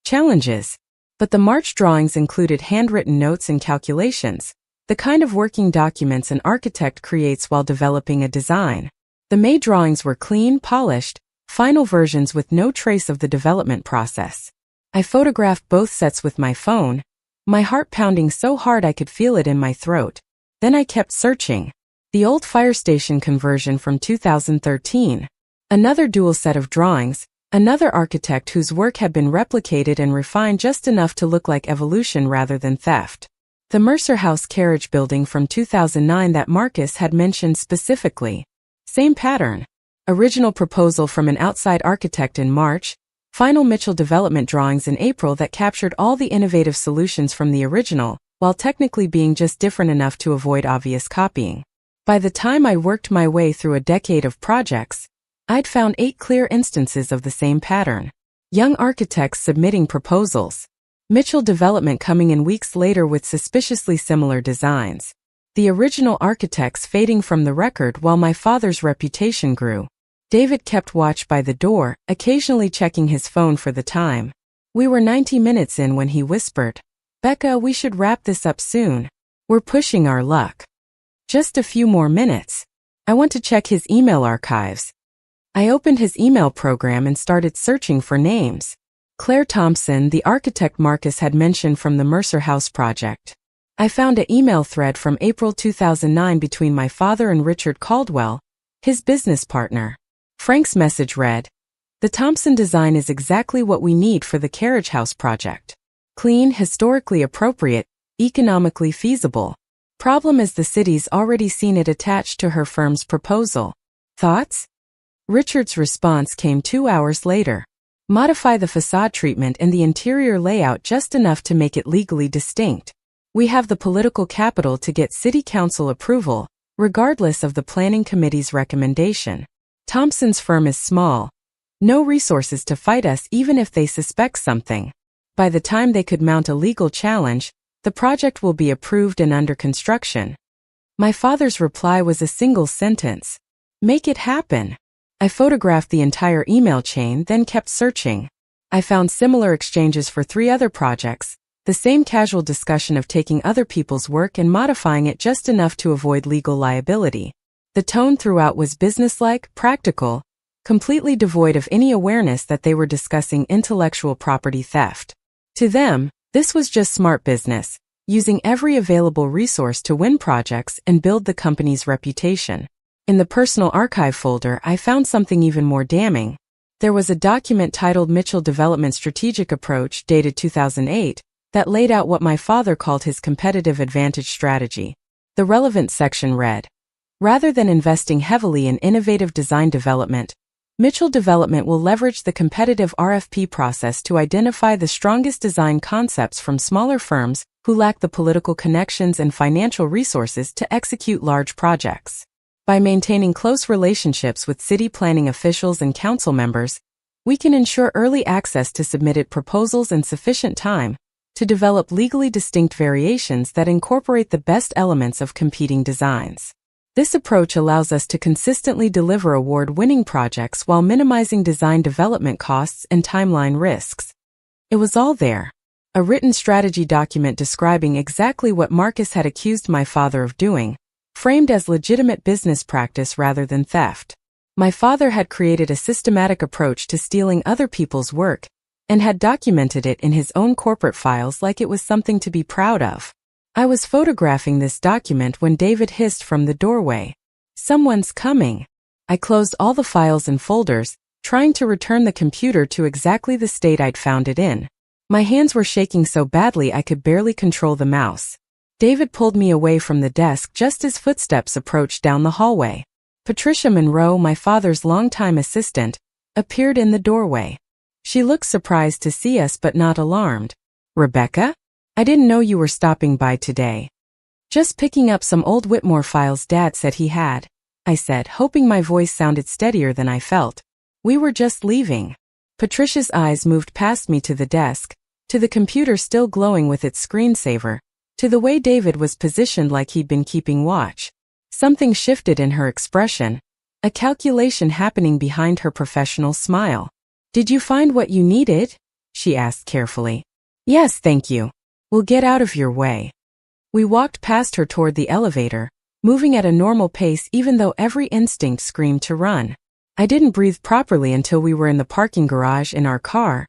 challenges. But the March drawings included handwritten notes and calculations, the kind of working documents an architect creates while developing a design. The May drawings were clean, polished, final versions with no trace of the development process. I photographed both sets with my phone, my heart pounding so hard I could feel it in my throat. Then I kept searching. The old fire station conversion from 2013. Another dual set of drawings, another architect whose work had been replicated and refined just enough to look like evolution rather than theft. The Mercer House carriage building from 2009 that Marcus had mentioned specifically. Same pattern. Original proposal from an outside architect in March, final Mitchell development drawings in April that captured all the innovative solutions from the original, while technically being just different enough to avoid obvious copying. By the time I worked my way through a decade of projects, I'd found 8 clear instances of the same pattern. Young architects submitting proposals. Mitchell Development coming in weeks later with suspiciously similar designs. The original architects fading from the record while my father's reputation grew. David kept watch by the door, occasionally checking his phone for the time. We were 90 minutes in when he whispered, "Becca, we should wrap this up soon. We're pushing our luck." Just a few more minutes. I want to check his email archives. I opened his email program and started searching for names. Claire Thompson, the architect Marcus had mentioned from the Mercer House project. I found an email thread from April 2009 between my father and Richard Caldwell, his business partner. Frank's message read, "The Thompson design is exactly what we need for the carriage house project. Clean, historically appropriate, economically feasible. Problem is the city's already seen it attached to her firm's proposal. Thoughts?" Richard's response came 2 hours later. Modify the facade treatment and the interior layout just enough to make it legally distinct. We have the political capital to get city council approval, regardless of the planning committee's recommendation. Thompson's firm is small. No resources to fight us even if they suspect something. By the time they could mount a legal challenge, the project will be approved and under construction. My father's reply was a single sentence. Make it happen. I photographed the entire email chain, then kept searching. I found similar exchanges for 3 other projects, the same casual discussion of taking other people's work and modifying it just enough to avoid legal liability. The tone throughout was businesslike, practical, completely devoid of any awareness that they were discussing intellectual property theft. To them, this was just smart business, using every available resource to win projects and build the company's reputation. In the personal archive folder, I found something even more damning. There was a document titled Mitchell Development Strategic Approach, dated 2008, that laid out what my father called his competitive advantage strategy. The relevant section read, "Rather than investing heavily in innovative design development, Mitchell Development will leverage the competitive RFP process to identify the strongest design concepts from smaller firms who lack the political connections and financial resources to execute large projects. By maintaining close relationships with city planning officials and council members, we can ensure early access to submitted proposals and sufficient time to develop legally distinct variations that incorporate the best elements of competing designs. This approach allows us to consistently deliver award-winning projects while minimizing design development costs and timeline risks. It was all there. A written strategy document describing exactly what Marcus had accused my father of doing, framed as legitimate business practice rather than theft. My father had created a systematic approach to stealing other people's work and had documented it in his own corporate files like it was something to be proud of. I was photographing this document when David hissed from the doorway. "Someone's coming." I closed all the files and folders, trying to return the computer to exactly the state I'd found it in. My hands were shaking so badly I could barely control the mouse. David pulled me away from the desk just as footsteps approached down the hallway. Patricia Monroe, my father's longtime assistant, appeared in the doorway. She looked surprised to see us but not alarmed. "Rebecca? I didn't know you were stopping by today." "Just picking up some old Whitmore files Dad said he had," I said, hoping my voice sounded steadier than I felt. "We were just leaving." Patricia's eyes moved past me to the desk, to the computer still glowing with its screensaver, to the way David was positioned like he'd been keeping watch. Something shifted in her expression, a calculation happening behind her professional smile. "Did you find what you needed?" she asked carefully. "Yes, thank you. We'll get out of your way." We walked past her toward the elevator, moving at a normal pace even though every instinct screamed to run. I didn't breathe properly until we were in the parking garage in our car,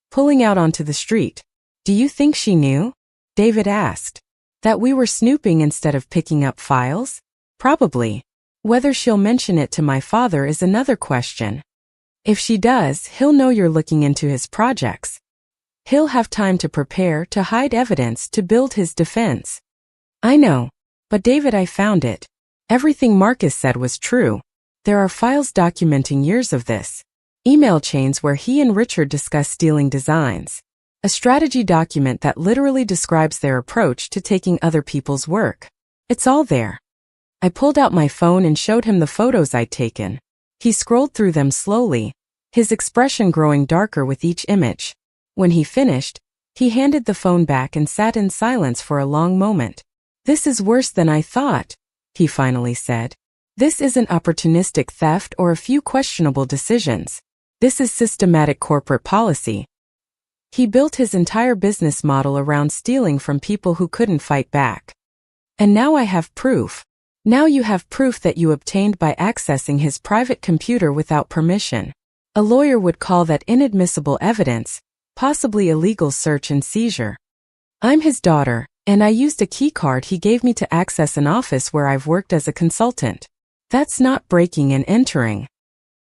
pulling out onto the street. "Do you think she knew?" David asked. "That we were snooping instead of picking up files?" "Probably. Whether she'll mention it to my father is another question. If she does, he'll know you're looking into his projects. He'll have time to prepare, to hide evidence, to build his defense." "I know. But David, I found it. Everything Marcus said was true. There are files documenting years of this. Email chains where he and Richard discuss stealing designs. A strategy document that literally describes their approach to taking other people's work. It's all there." I pulled out my phone and showed him the photos I'd taken. He scrolled through them slowly, his expression growing darker with each image. When he finished, he handed the phone back and sat in silence for a long moment. "This is worse than I thought," he finally said. "This isn't opportunistic theft or a few questionable decisions. This is systematic corporate policy." He built his entire business model around stealing from people who couldn't fight back. "And now I have proof." "Now you have proof that you obtained by accessing his private computer without permission. A lawyer would call that inadmissible evidence, possibly illegal search and seizure. I'm his daughter, and I used a key card he gave me to access an office where I've worked as a consultant. That's not breaking and entering.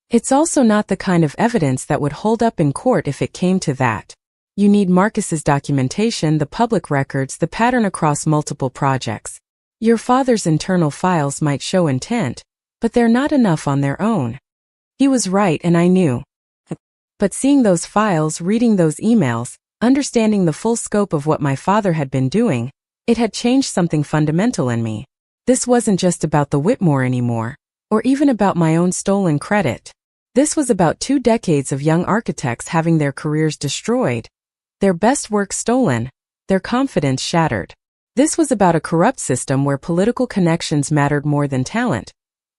It's also not the kind of evidence that would hold up in court if it came to that. You need Marcus's documentation, the public records, the pattern across multiple projects. Your father's internal files might show intent, but they're not enough on their own." He was right, and I knew. But seeing those files, reading those emails, understanding the full scope of what my father had been doing, it had changed something fundamental in me. This wasn't just about the Whitmore anymore, or even about my own stolen credit. This was about 2 decades of young architects having their careers destroyed, their best work stolen, their confidence shattered. This was about a corrupt system where political connections mattered more than talent,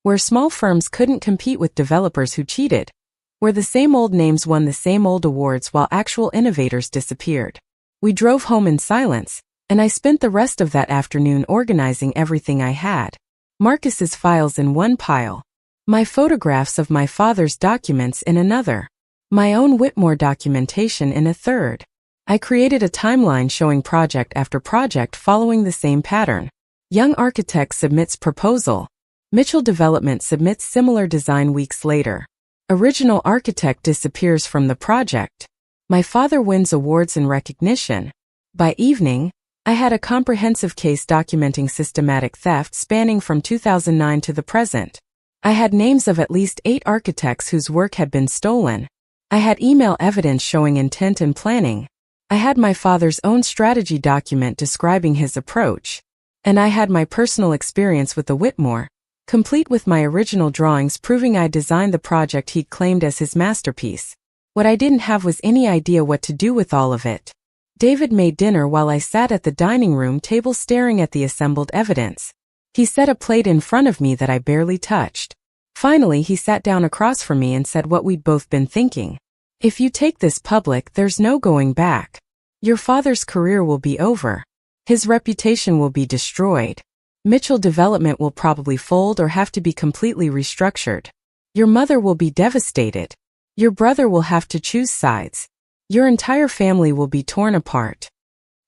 where small firms couldn't compete with developers who cheated, where the same old names won the same old awards while actual innovators disappeared. We drove home in silence, and I spent the rest of that afternoon organizing everything I had. Marcus's files in one pile, my photographs of my father's documents in another, my own Whitmore documentation in a third. I created a timeline showing project after project following the same pattern. Young architect submits proposal. Mitchell Development submits similar design weeks later. Original architect disappears from the project. My father wins awards and recognition. By evening, I had a comprehensive case documenting systematic theft spanning from 2009 to the present. I had names of at least 8 architects whose work had been stolen. I had email evidence showing intent and planning. I had my father's own strategy document describing his approach. And I had my personal experience with the Whitmore, complete with my original drawings proving I designed the project he'd claimed as his masterpiece. What I didn't have was any idea what to do with all of it. David made dinner while I sat at the dining room table staring at the assembled evidence. He set a plate in front of me that I barely touched. Finally, he sat down across from me and said what we'd both been thinking. If you take this public, there's no going back. Your father's career will be over. His reputation will be destroyed. Mitchell Development will probably fold or have to be completely restructured. Your mother will be devastated. Your brother will have to choose sides. Your entire family will be torn apart.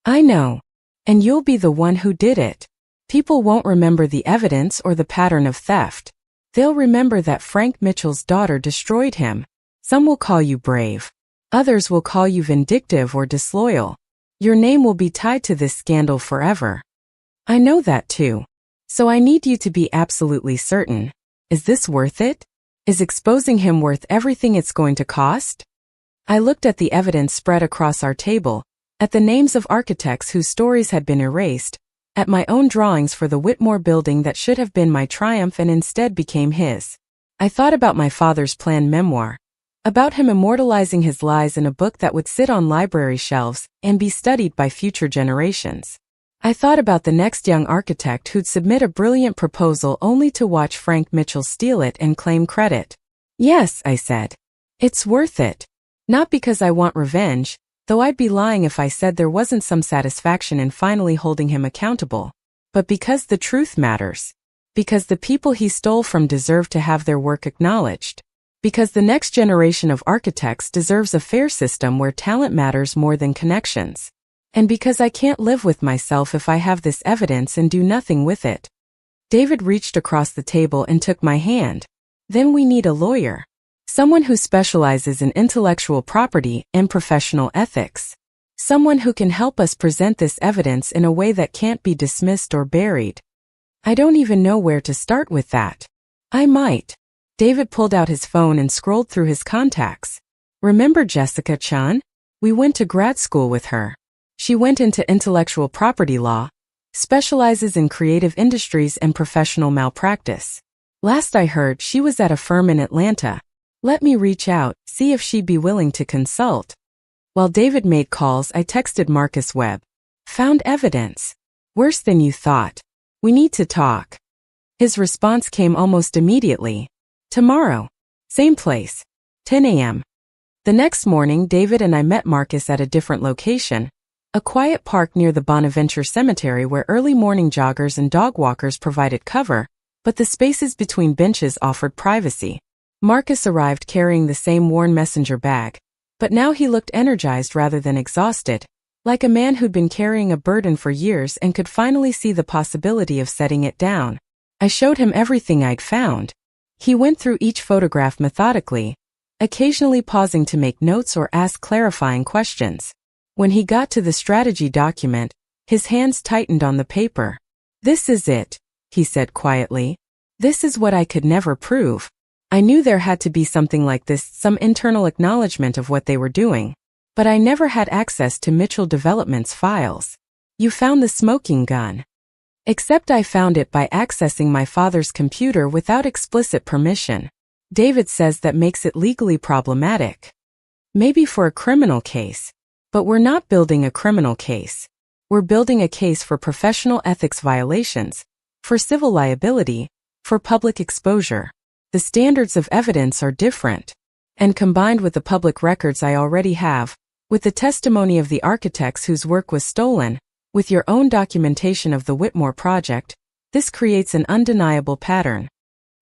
I know. And you'll be the one who did it. People won't remember the evidence or the pattern of theft. They'll remember that Frank Mitchell's daughter destroyed him. Some will call you brave. Others will call you vindictive or disloyal. Your name will be tied to this scandal forever. I know that too. So I need you to be absolutely certain. Is this worth it? Is exposing him worth everything it's going to cost? I looked at the evidence spread across our table, at the names of architects whose stories had been erased, at my own drawings for the Whitmore building that should have been my triumph and instead became his. I thought about my father's planned memoir, about him immortalizing his lies in a book that would sit on library shelves and be studied by future generations. I thought about the next young architect who'd submit a brilliant proposal only to watch Frank Mitchell steal it and claim credit. Yes, I said. It's worth it. Not because I want revenge, though I'd be lying if I said there wasn't some satisfaction in finally holding him accountable, but because the truth matters. Because the people he stole from deserve to have their work acknowledged. Because the next generation of architects deserves a fair system where talent matters more than connections. And because I can't live with myself if I have this evidence and do nothing with it. David reached across the table and took my hand. Then we need a lawyer. Someone who specializes in intellectual property and professional ethics. Someone who can help us present this evidence in a way that can't be dismissed or buried. I don't even know where to start with that. I might. David pulled out his phone and scrolled through his contacts. Remember Jessica Chun? We went to grad school with her. She went into intellectual property law, specializes in creative industries and professional malpractice. Last I heard, she was at a firm in Atlanta. Let me reach out, see if she'd be willing to consult. While David made calls, I texted Marcus Webb. Found evidence. Worse than you thought. We need to talk. His response came almost immediately. Tomorrow. Same place. 10 a.m. The next morning, David and I met Marcus at a different location, a quiet park near the Bonaventure Cemetery where early morning joggers and dog walkers provided cover, but the spaces between benches offered privacy. Marcus arrived carrying the same worn messenger bag, but now he looked energized rather than exhausted, like a man who'd been carrying a burden for years and could finally see the possibility of setting it down. I showed him everything I'd found. He went through each photograph methodically, occasionally pausing to make notes or ask clarifying questions. When he got to the strategy document, his hands tightened on the paper. This is it, he said quietly. This is what I could never prove. I knew there had to be something like this, some internal acknowledgement of what they were doing. But I never had access to Mitchell Development's files. You found the smoking gun. Except I found it by accessing my father's computer without explicit permission. David says that makes it legally problematic. Maybe for a criminal case. But we're not building a criminal case. We're building a case for professional ethics violations, for civil liability, for public exposure. The standards of evidence are different. And combined with the public records I already have, with the testimony of the architects whose work was stolen, with your own documentation of the Whitmore project, this creates an undeniable pattern.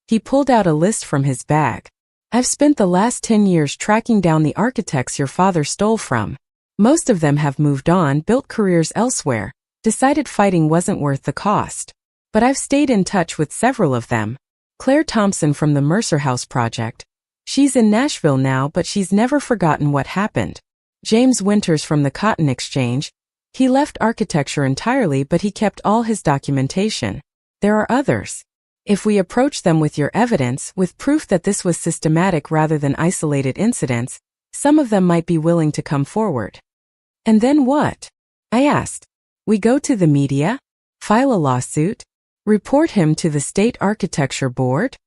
He pulled out a list from his bag. I've spent the last 10 years tracking down the architects your father stole from. Most of them have moved on, built careers elsewhere, decided fighting wasn't worth the cost. But I've stayed in touch with several of them. Claire Thompson from the Mercer House project. She's in Nashville now, but she's never forgotten what happened. James Winters from the Cotton Exchange. He left architecture entirely, but he kept all his documentation. There are others. If we approach them with your evidence, with proof that this was systematic rather than isolated incidents, some of them might be willing to come forward. And then what? I asked. We go to the media? File a lawsuit? Report him to the State Architecture Board?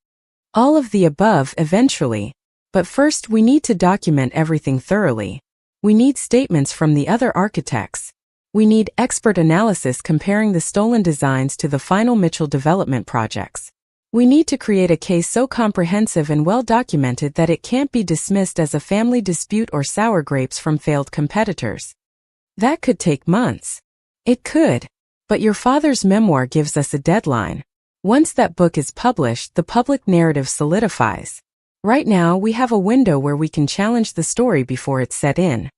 All of the above eventually. But first we need to document everything thoroughly. We need statements from the other architects. We need expert analysis comparing the stolen designs to the final Mitchell development projects. We need to create a case so comprehensive and well documented that it can't be dismissed as a family dispute or sour grapes from failed competitors. That could take months. It could. But your father's memoir gives us a deadline. Once that book is published, the public narrative solidifies. Right now, we have a window where we can challenge the story before it's set in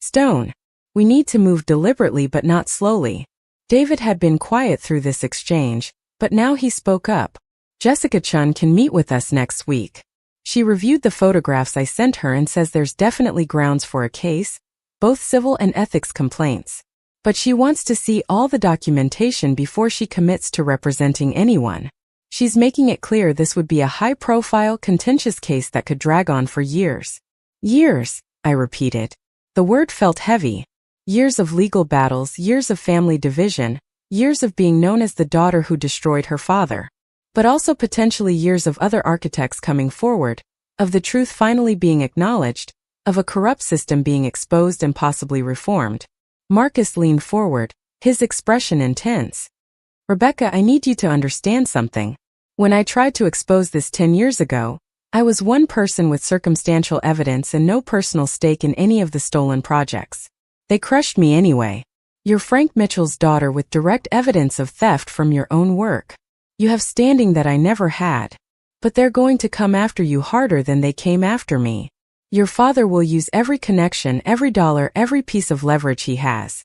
stone. We need to move deliberately but not slowly. David had been quiet through this exchange, but now he spoke up. Jessica Chun can meet with us next week. She reviewed the photographs I sent her and says there's definitely grounds for a case, both civil and ethics complaints. But she wants to see all the documentation before she commits to representing anyone. She's making it clear this would be a high-profile, contentious case that could drag on for years. Years, I repeated. The word felt heavy. Years of legal battles, years of family division, years of being known as the daughter who destroyed her father. But also potentially years of other architects coming forward, of the truth finally being acknowledged, of a corrupt system being exposed and possibly reformed. Marcus leaned forward, his expression intense. Rebecca, I need you to understand something. When I tried to expose this 10 years ago, I was one person with circumstantial evidence and no personal stake in any of the stolen projects. They crushed me anyway. You're Frank Mitchell's daughter with direct evidence of theft from your own work. You have standing that I never had. But they're going to come after you harder than they came after me. Your father will use every connection, every dollar, every piece of leverage he has.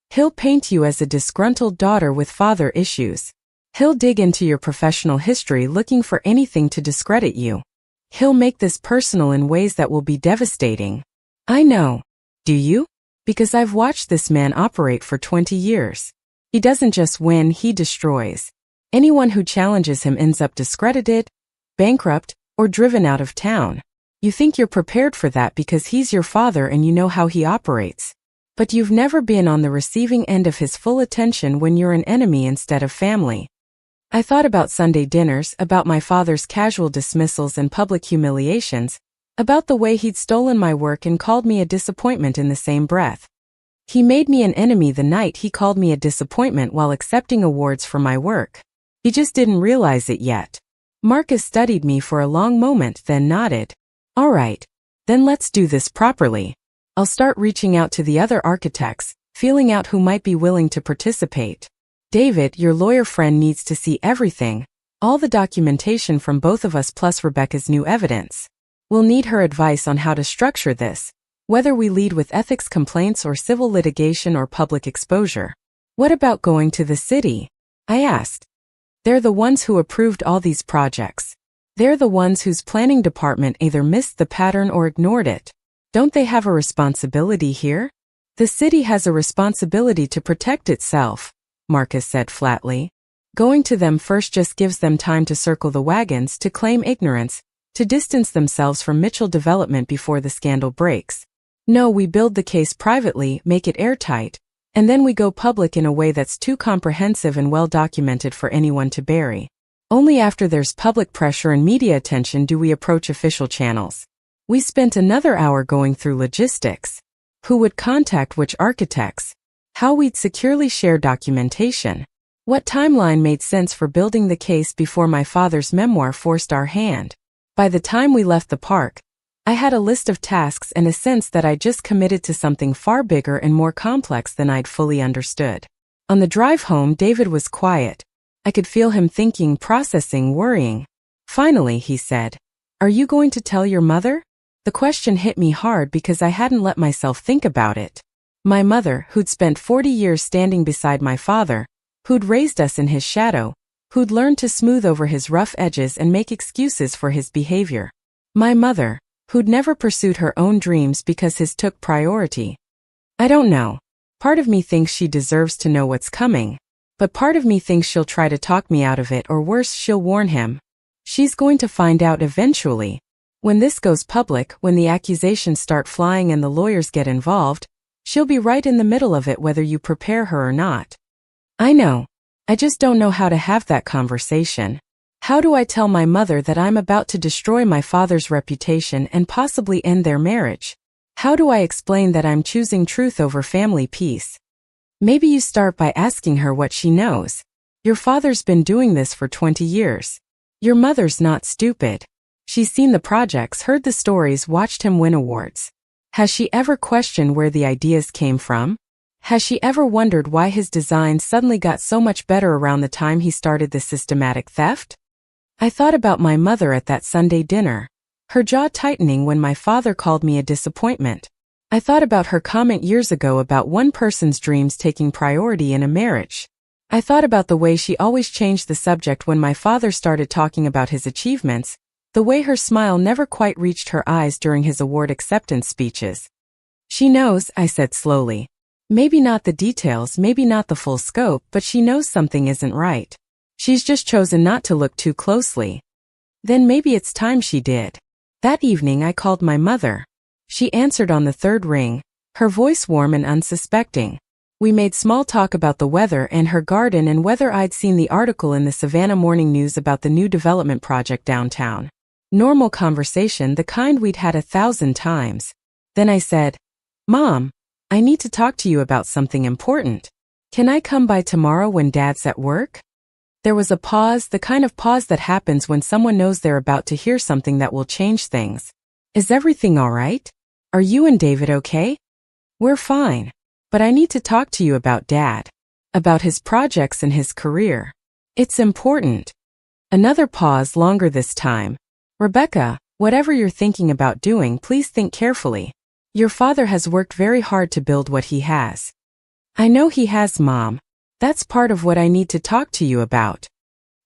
He'll paint you as a disgruntled daughter with father issues. He'll dig into your professional history looking for anything to discredit you. He'll make this personal in ways that will be devastating. I know. Do you? Because I've watched this man operate for 20 years. He doesn't just win, he destroys. Anyone who challenges him ends up discredited, bankrupt, or driven out of town. You think you're prepared for that because he's your father and you know how he operates. But you've never been on the receiving end of his full attention when you're an enemy instead of family. I thought about Sunday dinners, about my father's casual dismissals and public humiliations, about the way he'd stolen my work and called me a disappointment in the same breath. He made me an enemy the night he called me a disappointment while accepting awards for my work. He just didn't realize it yet. Marcus studied me for a long moment, then nodded. All right. Then let's do this properly. I'll start reaching out to the other architects, feeling out who might be willing to participate. David, your lawyer friend needs to see everything, all the documentation from both of us plus Rebecca's new evidence. We'll need her advice on how to structure this, whether we lead with ethics complaints or civil litigation or public exposure. What about going to the city? I asked. They're the ones who approved all these projects. They're the ones whose planning department either missed the pattern or ignored it. Don't they have a responsibility here? The city has a responsibility to protect itself, Marcus said flatly. Going to them first just gives them time to circle the wagons, to claim ignorance, to distance themselves from Mitchell development before the scandal breaks. No, we build the case privately, make it airtight, and then we go public in a way that's too comprehensive and well documented for anyone to bury. Only after there's public pressure and media attention do we approach official channels. We spent another hour going through logistics. Who would contact which architects? How we'd securely share documentation. What timeline made sense for building the case before my father's memoir forced our hand. By the time we left the park, I had a list of tasks and a sense that I'd just committed to something far bigger and more complex than I'd fully understood. On the drive home, David was quiet. I could feel him thinking, processing, worrying. Finally, he said, "Are you going to tell your mother?" The question hit me hard because I hadn't let myself think about it. My mother, who'd spent 40 years standing beside my father, who'd raised us in his shadow, who'd learned to smooth over his rough edges and make excuses for his behavior. My mother, who'd never pursued her own dreams because his took priority. I don't know. Part of me thinks she deserves to know what's coming. But part of me thinks she'll try to talk me out of it, or worse, she'll warn him. She's going to find out eventually. When this goes public, when the accusations start flying and the lawyers get involved, she'll be right in the middle of it whether you prepare her or not. I know. I just don't know how to have that conversation. How do I tell my mother that I'm about to destroy my father's reputation and possibly end their marriage? How do I explain that I'm choosing truth over family peace? Maybe you start by asking her what she knows. Your father's been doing this for 20 years. Your mother's not stupid. She's seen the projects, heard the stories, watched him win awards. Has she ever questioned where the ideas came from? Has she ever wondered why his designs suddenly got so much better around the time he started this systematic theft? I thought about my mother at that Sunday dinner, her jaw tightening when my father called me a disappointment. I thought about her comment years ago about one person's dreams taking priority in a marriage. I thought about the way she always changed the subject when my father started talking about his achievements, the way her smile never quite reached her eyes during his award acceptance speeches. She knows, I said slowly. Maybe not the details, maybe not the full scope, but she knows something isn't right. She's just chosen not to look too closely. Then maybe it's time she did. That evening I called my mother. She answered on the third ring, her voice warm and unsuspecting. We made small talk about the weather and her garden and whether I'd seen the article in the Savannah Morning News about the new development project downtown. Normal conversation, the kind we'd had 1,000 times. Then I said, Mom, I need to talk to you about something important. Can I come by tomorrow when Dad's at work? There was a pause, the kind of pause that happens when someone knows they're about to hear something that will change things. Is everything all right? Are you and David okay? We're fine. But I need to talk to you about Dad. About his projects and his career. It's important. Another pause, longer this time. Rebecca, whatever you're thinking about doing, please think carefully. Your father has worked very hard to build what he has. I know he has, Mom. That's part of what I need to talk to you about.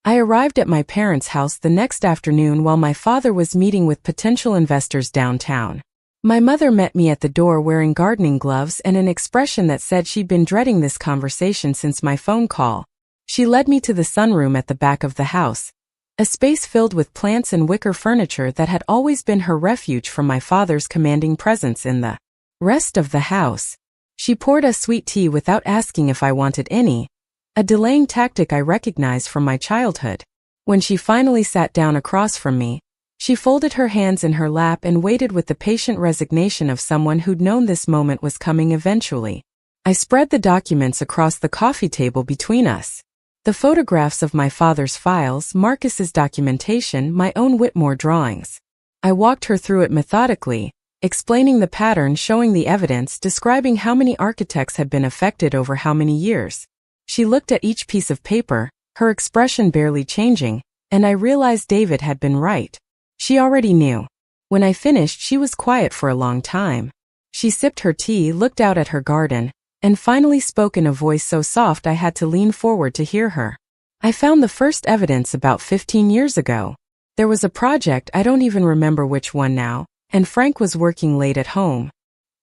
I arrived at my parents' house the next afternoon while my father was meeting with potential investors downtown. My mother met me at the door wearing gardening gloves and an expression that said she'd been dreading this conversation since my phone call. She led me to the sunroom at the back of the house, a space filled with plants and wicker furniture that had always been her refuge from my father's commanding presence in the rest of the house. She poured us sweet tea without asking if I wanted any, a delaying tactic I recognized from my childhood. When she finally sat down across from me, she folded her hands in her lap and waited with the patient resignation of someone who'd known this moment was coming eventually. I spread the documents across the coffee table between us. The photographs of my father's files, Marcus's documentation, my own Whitmore drawings. I walked her through it methodically, explaining the pattern, showing the evidence, describing how many architects had been affected over how many years. She looked at each piece of paper, her expression barely changing, and I realized David had been right. She already knew. When I finished, she was quiet for a long time. She sipped her tea, looked out at her garden, and finally spoke in a voice so soft I had to lean forward to hear her. I found the first evidence about 15 years ago. There was a project, I don't even remember which one now, and Frank was working late at home.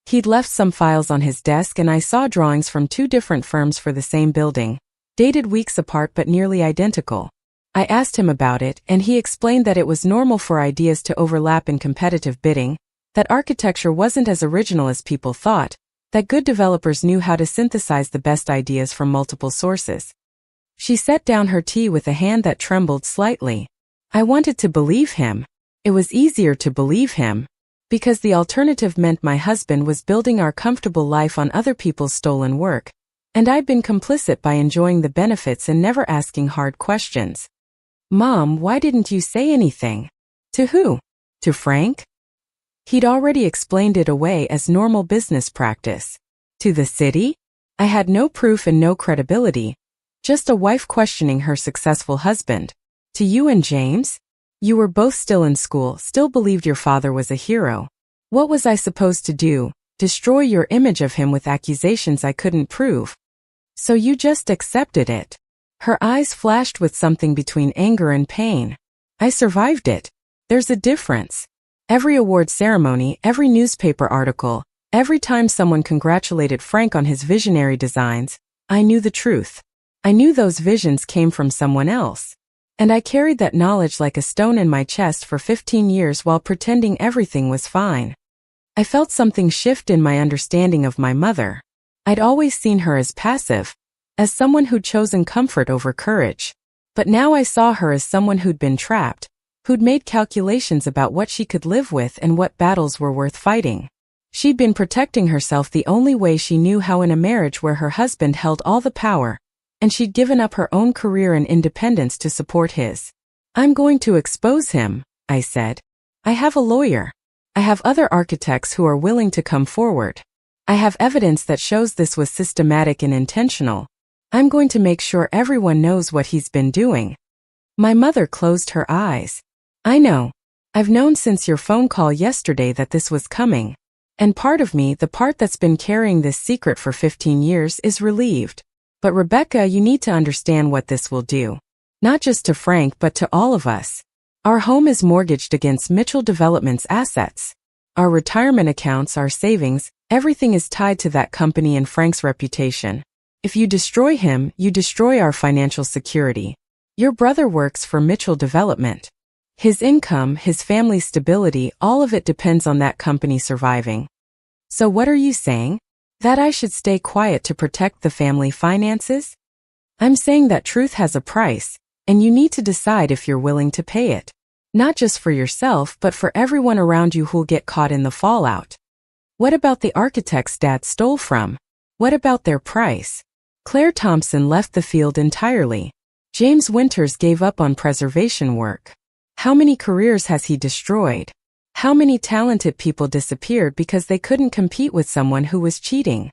He'd left some files on his desk and I saw drawings from 2 different firms for the same building, dated weeks apart but nearly identical. I asked him about it, and he explained that it was normal for ideas to overlap in competitive bidding, that architecture wasn't as original as people thought, that good developers knew how to synthesize the best ideas from multiple sources. She set down her tea with a hand that trembled slightly. I wanted to believe him. It was easier to believe him, because the alternative meant my husband was building our comfortable life on other people's stolen work, and I'd been complicit by enjoying the benefits and never asking hard questions. Mom, why didn't you say anything? To who? To Frank? He'd already explained it away as normal business practice. To the city? I had no proof and no credibility, just a wife questioning her successful husband. To you and James? You were both still in school, still believed your father was a hero. What was I supposed to do? Destroy your image of him with accusations I couldn't prove? So you just accepted it? Her eyes flashed with something between anger and pain. I survived it. There's a difference. Every award ceremony, every newspaper article, every time someone congratulated Frank on his visionary designs, I knew the truth. I knew those visions came from someone else. And I carried that knowledge like a stone in my chest for 15 years while pretending everything was fine. I felt something shift in my understanding of my mother. I'd always seen her as passive, as someone who'd chosen comfort over courage. But now I saw her as someone who'd been trapped, who'd made calculations about what she could live with and what battles were worth fighting. She'd been protecting herself the only way she knew how in a marriage where her husband held all the power, and she'd given up her own career and independence to support his. "I'm going to expose him," I said. "I have a lawyer. I have other architects who are willing to come forward. I have evidence that shows this was systematic and intentional. I'm going to make sure everyone knows what he's been doing." My mother closed her eyes. "I know. I've known since your phone call yesterday that this was coming. And part of me, the part that's been carrying this secret for 15 years, is relieved. But Rebecca, you need to understand what this will do. Not just to Frank but to all of us. Our home is mortgaged against Mitchell Development's assets. Our retirement accounts, our savings, everything is tied to that company and Frank's reputation. If you destroy him, you destroy our financial security. Your brother works for Mitchell Development. His income, his family's stability, all of it depends on that company surviving. So what are you saying? That I should stay quiet to protect the family finances? I'm saying that truth has a price, and you need to decide if you're willing to pay it. Not just for yourself but for everyone around you who'll get caught in the fallout. What about the architects Dad stole from? What about their price? Claire Thompson left the field entirely. James Winters gave up on preservation work. How many careers has he destroyed? How many talented people disappeared because they couldn't compete with someone who was cheating?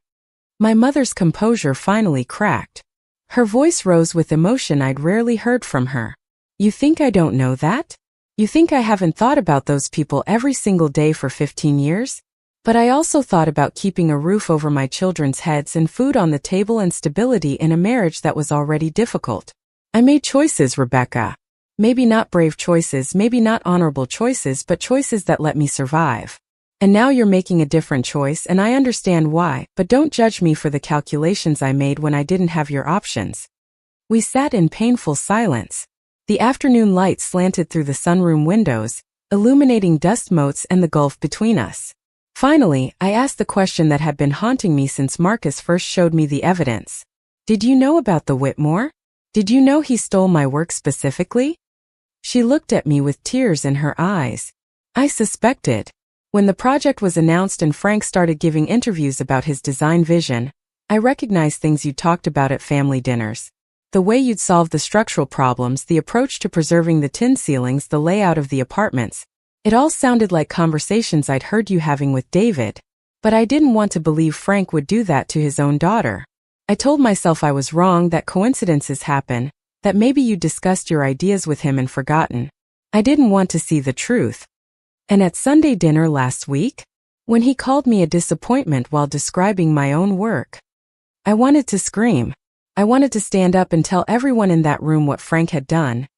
My mother's composure finally cracked. Her voice rose with emotion I'd rarely heard from her. You think I don't know that? You think I haven't thought about those people every single day for 15 years? But I also thought about keeping a roof over my children's heads and food on the table and stability in a marriage that was already difficult. I made choices, Rebecca. Maybe not brave choices, maybe not honorable choices, but choices that let me survive. And now you're making a different choice, and I understand why, but don't judge me for the calculations I made when I didn't have your options. We sat in painful silence. The afternoon light slanted through the sunroom windows, illuminating dust motes and the gulf between us. Finally, I asked the question that had been haunting me since Marcus first showed me the evidence. Did you know about the Whitmore? Did you know he stole my work specifically? She looked at me with tears in her eyes. I suspected. When the project was announced and Frank started giving interviews about his design vision, I recognized things you talked about at family dinners. The way you'd solve the structural problems, the approach to preserving the tin ceilings, the layout of the apartments. It all sounded like conversations I'd heard you having with David. But I didn't want to believe Frank would do that to his own daughter. I told myself I was wrong, that coincidences happen, that maybe you discussed your ideas with him and forgotten. I didn't want to see the truth. And at Sunday dinner last week, when he called me a disappointment while describing my own work, I wanted to scream. I wanted to stand up and tell everyone in that room what Frank had done,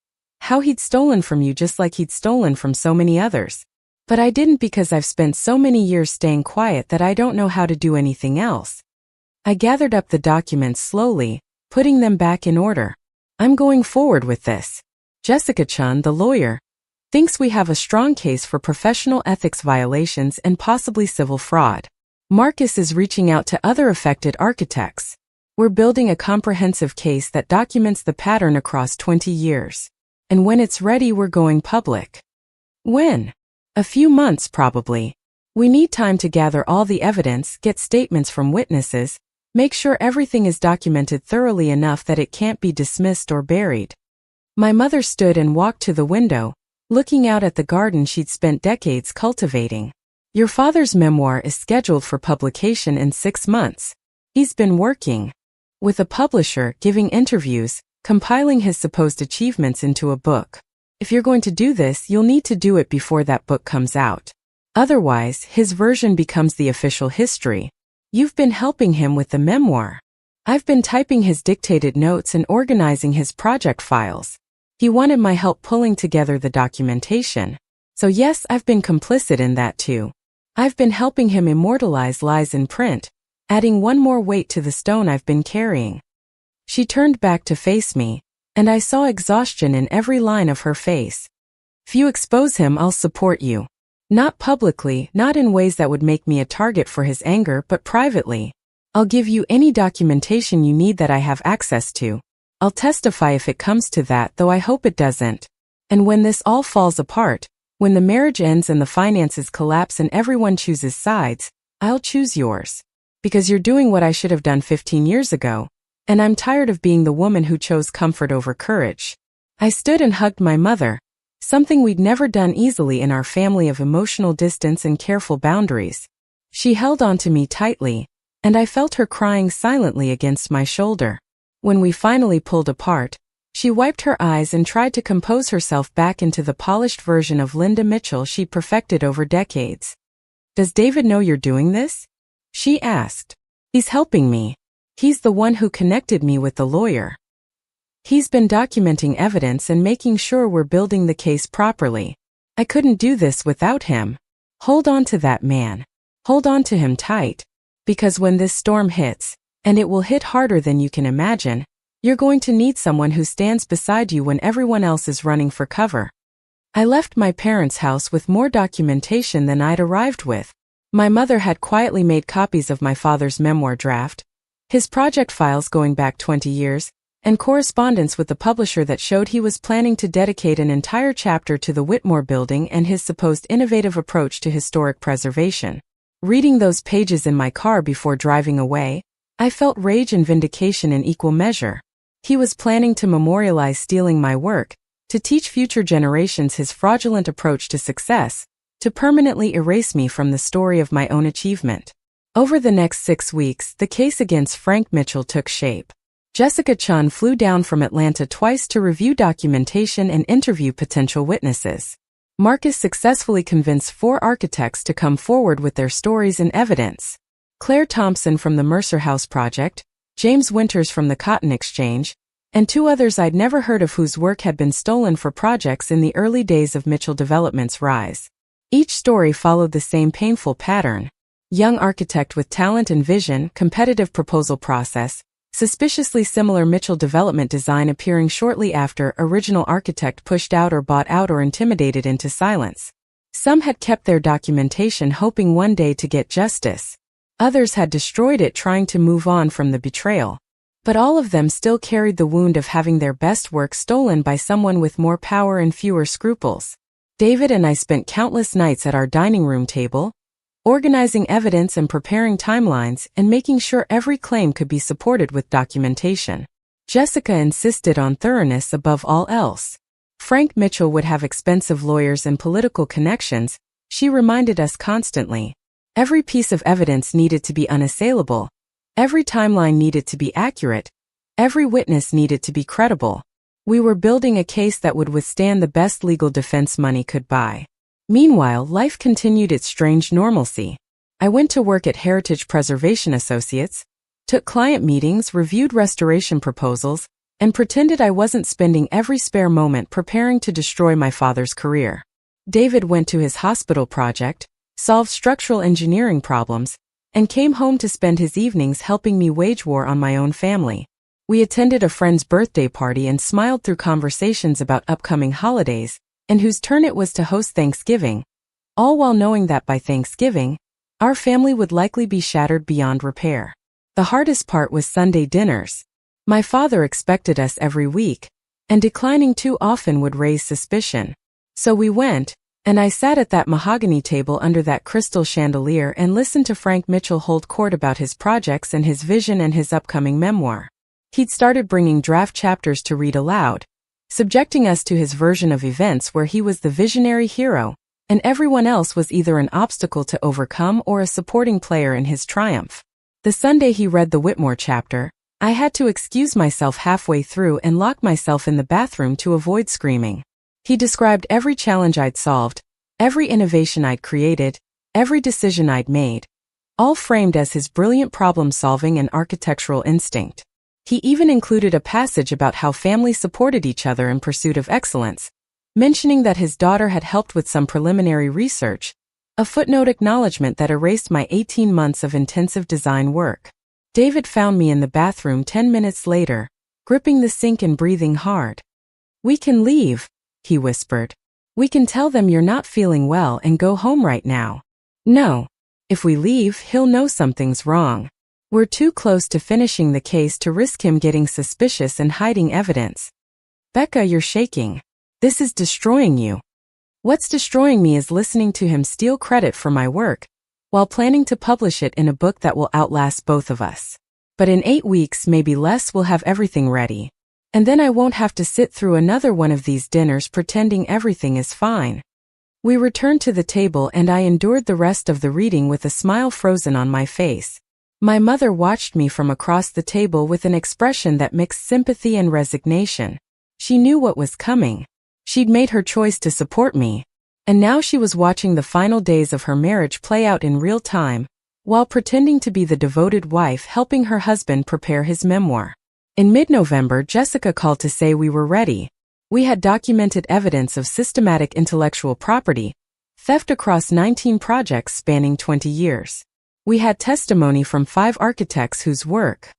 how he'd stolen from you just like he'd stolen from so many others. But I didn't, because I've spent so many years staying quiet that I don't know how to do anything else. I gathered up the documents slowly, putting them back in order. I'm going forward with this. Jessica Chun, the lawyer, thinks we have a strong case for professional ethics violations and possibly civil fraud. Marcus is reaching out to other affected architects. We're building a comprehensive case that documents the pattern across 20 years. And when it's ready, we're going public. When? A few months, probably. We need time to gather all the evidence, get statements from witnesses, make sure everything is documented thoroughly enough that it can't be dismissed or buried. My mother stood and walked to the window, looking out at the garden she'd spent decades cultivating. Your father's memoir is scheduled for publication in 6 months. He's been working with a publisher, giving interviews, compiling his supposed achievements into a book. If you're going to do this, you'll need to do it before that book comes out. Otherwise, his version becomes the official history. You've been helping him with the memoir. I've been typing his dictated notes and organizing his project files. He wanted my help pulling together the documentation. So yes, I've been complicit in that too. I've been helping him immortalize lies in print, adding one more weight to the stone I've been carrying. She turned back to face me, and I saw exhaustion in every line of her face. If you expose him, I'll support you. Not publicly, not in ways that would make me a target for his anger, but privately. I'll give you any documentation you need that I have access to. I'll testify if it comes to that, though I hope it doesn't. And when this all falls apart, when the marriage ends and the finances collapse and everyone chooses sides, I'll choose yours. Because you're doing what I should have done 15 years ago, and I'm tired of being the woman who chose comfort over courage. I stood and hugged my mother, something we'd never done easily in our family of emotional distance and careful boundaries. She held on to me tightly, and I felt her crying silently against my shoulder. When we finally pulled apart, she wiped her eyes and tried to compose herself back into the polished version of Linda Mitchell she perfected over decades. Does David know you're doing this? She asked. He's helping me. He's the one who connected me with the lawyer. He's been documenting evidence and making sure we're building the case properly. I couldn't do this without him. Hold on to that man. Hold on to him tight. Because when this storm hits, and it will hit harder than you can imagine, you're going to need someone who stands beside you when everyone else is running for cover. I left my parents' house with more documentation than I'd arrived with. My mother had quietly made copies of my father's memoir draft, his project files going back 20 years, and correspondence with the publisher that showed he was planning to dedicate an entire chapter to the Whitmore Building and his supposed innovative approach to historic preservation. Reading those pages in my car before driving away, I felt rage and vindication in equal measure. He was planning to memorialize stealing my work, to teach future generations his fraudulent approach to success, to permanently erase me from the story of my own achievement. Over the next 6 weeks, the case against Frank Mitchell took shape. Jessica Chun flew down from Atlanta twice to review documentation and interview potential witnesses. Marcus successfully convinced 4 architects to come forward with their stories and evidence. Claire Thompson from the Mercer House Project, James Winters from the Cotton Exchange, and 2 others I'd never heard of whose work had been stolen for projects in the early days of Mitchell Development's rise. Each story followed the same painful pattern. Young architect with talent and vision, competitive proposal process, suspiciously similar Mitchell Development design appearing shortly after, original architect pushed out or bought out or intimidated into silence. Some had kept their documentation hoping one day to get justice. Others had destroyed it trying to move on from the betrayal. But all of them still carried the wound of having their best work stolen by someone with more power and fewer scruples. David and I spent countless nights at our dining room table, organizing evidence and preparing timelines and making sure every claim could be supported with documentation. Jessica insisted on thoroughness above all else. Frank Mitchell would have expensive lawyers and political connections, she reminded us constantly. Every piece of evidence needed to be unassailable. Every timeline needed to be accurate. Every witness needed to be credible. We were building a case that would withstand the best legal defense money could buy. Meanwhile, life continued its strange normalcy. I went to work at Heritage Preservation Associates, took client meetings, reviewed restoration proposals, and pretended I wasn't spending every spare moment preparing to destroy my father's career. David went to his hospital project, solved structural engineering problems, and came home to spend his evenings helping me wage war on my own family. We attended a friend's birthday party and smiled through conversations about upcoming holidays, and whose turn it was to host Thanksgiving, all while knowing that by Thanksgiving, our family would likely be shattered beyond repair. The hardest part was Sunday dinners. My father expected us every week, and declining too often would raise suspicion. So we went, and I sat at that mahogany table under that crystal chandelier and listened to Frank Mitchell hold court about his projects and his vision and his upcoming memoir. He'd started bringing draft chapters to read aloud, subjecting us to his version of events where he was the visionary hero, and everyone else was either an obstacle to overcome or a supporting player in his triumph. The Sunday he read the Whitmore chapter, I had to excuse myself halfway through and lock myself in the bathroom to avoid screaming. He described every challenge I'd solved, every innovation I'd created, every decision I'd made, all framed as his brilliant problem-solving and architectural instinct. He even included a passage about how family supported each other in pursuit of excellence, mentioning that his daughter had helped with some preliminary research, a footnote acknowledgement that erased my 18 months of intensive design work. David found me in the bathroom 10 minutes later, gripping the sink and breathing hard. "We can leave," he whispered. "We can tell them you're not feeling well and go home right now." "No. If we leave, he'll know something's wrong. We're too close to finishing the case to risk him getting suspicious and hiding evidence." "Becca, you're shaking. This is destroying you." "What's destroying me is listening to him steal credit for my work, while planning to publish it in a book that will outlast both of us. But in 8 weeks, maybe less, we'll have everything ready. And then I won't have to sit through another one of these dinners pretending everything is fine." We returned to the table and I endured the rest of the reading with a smile frozen on my face. My mother watched me from across the table with an expression that mixed sympathy and resignation. She knew what was coming. She'd made her choice to support me. And now she was watching the final days of her marriage play out in real time, while pretending to be the devoted wife helping her husband prepare his memoir. In mid-November, Jessica called to say we were ready. We had documented evidence of systematic intellectual property theft across 19 projects spanning 20 years. We had testimony from 5 architects whose work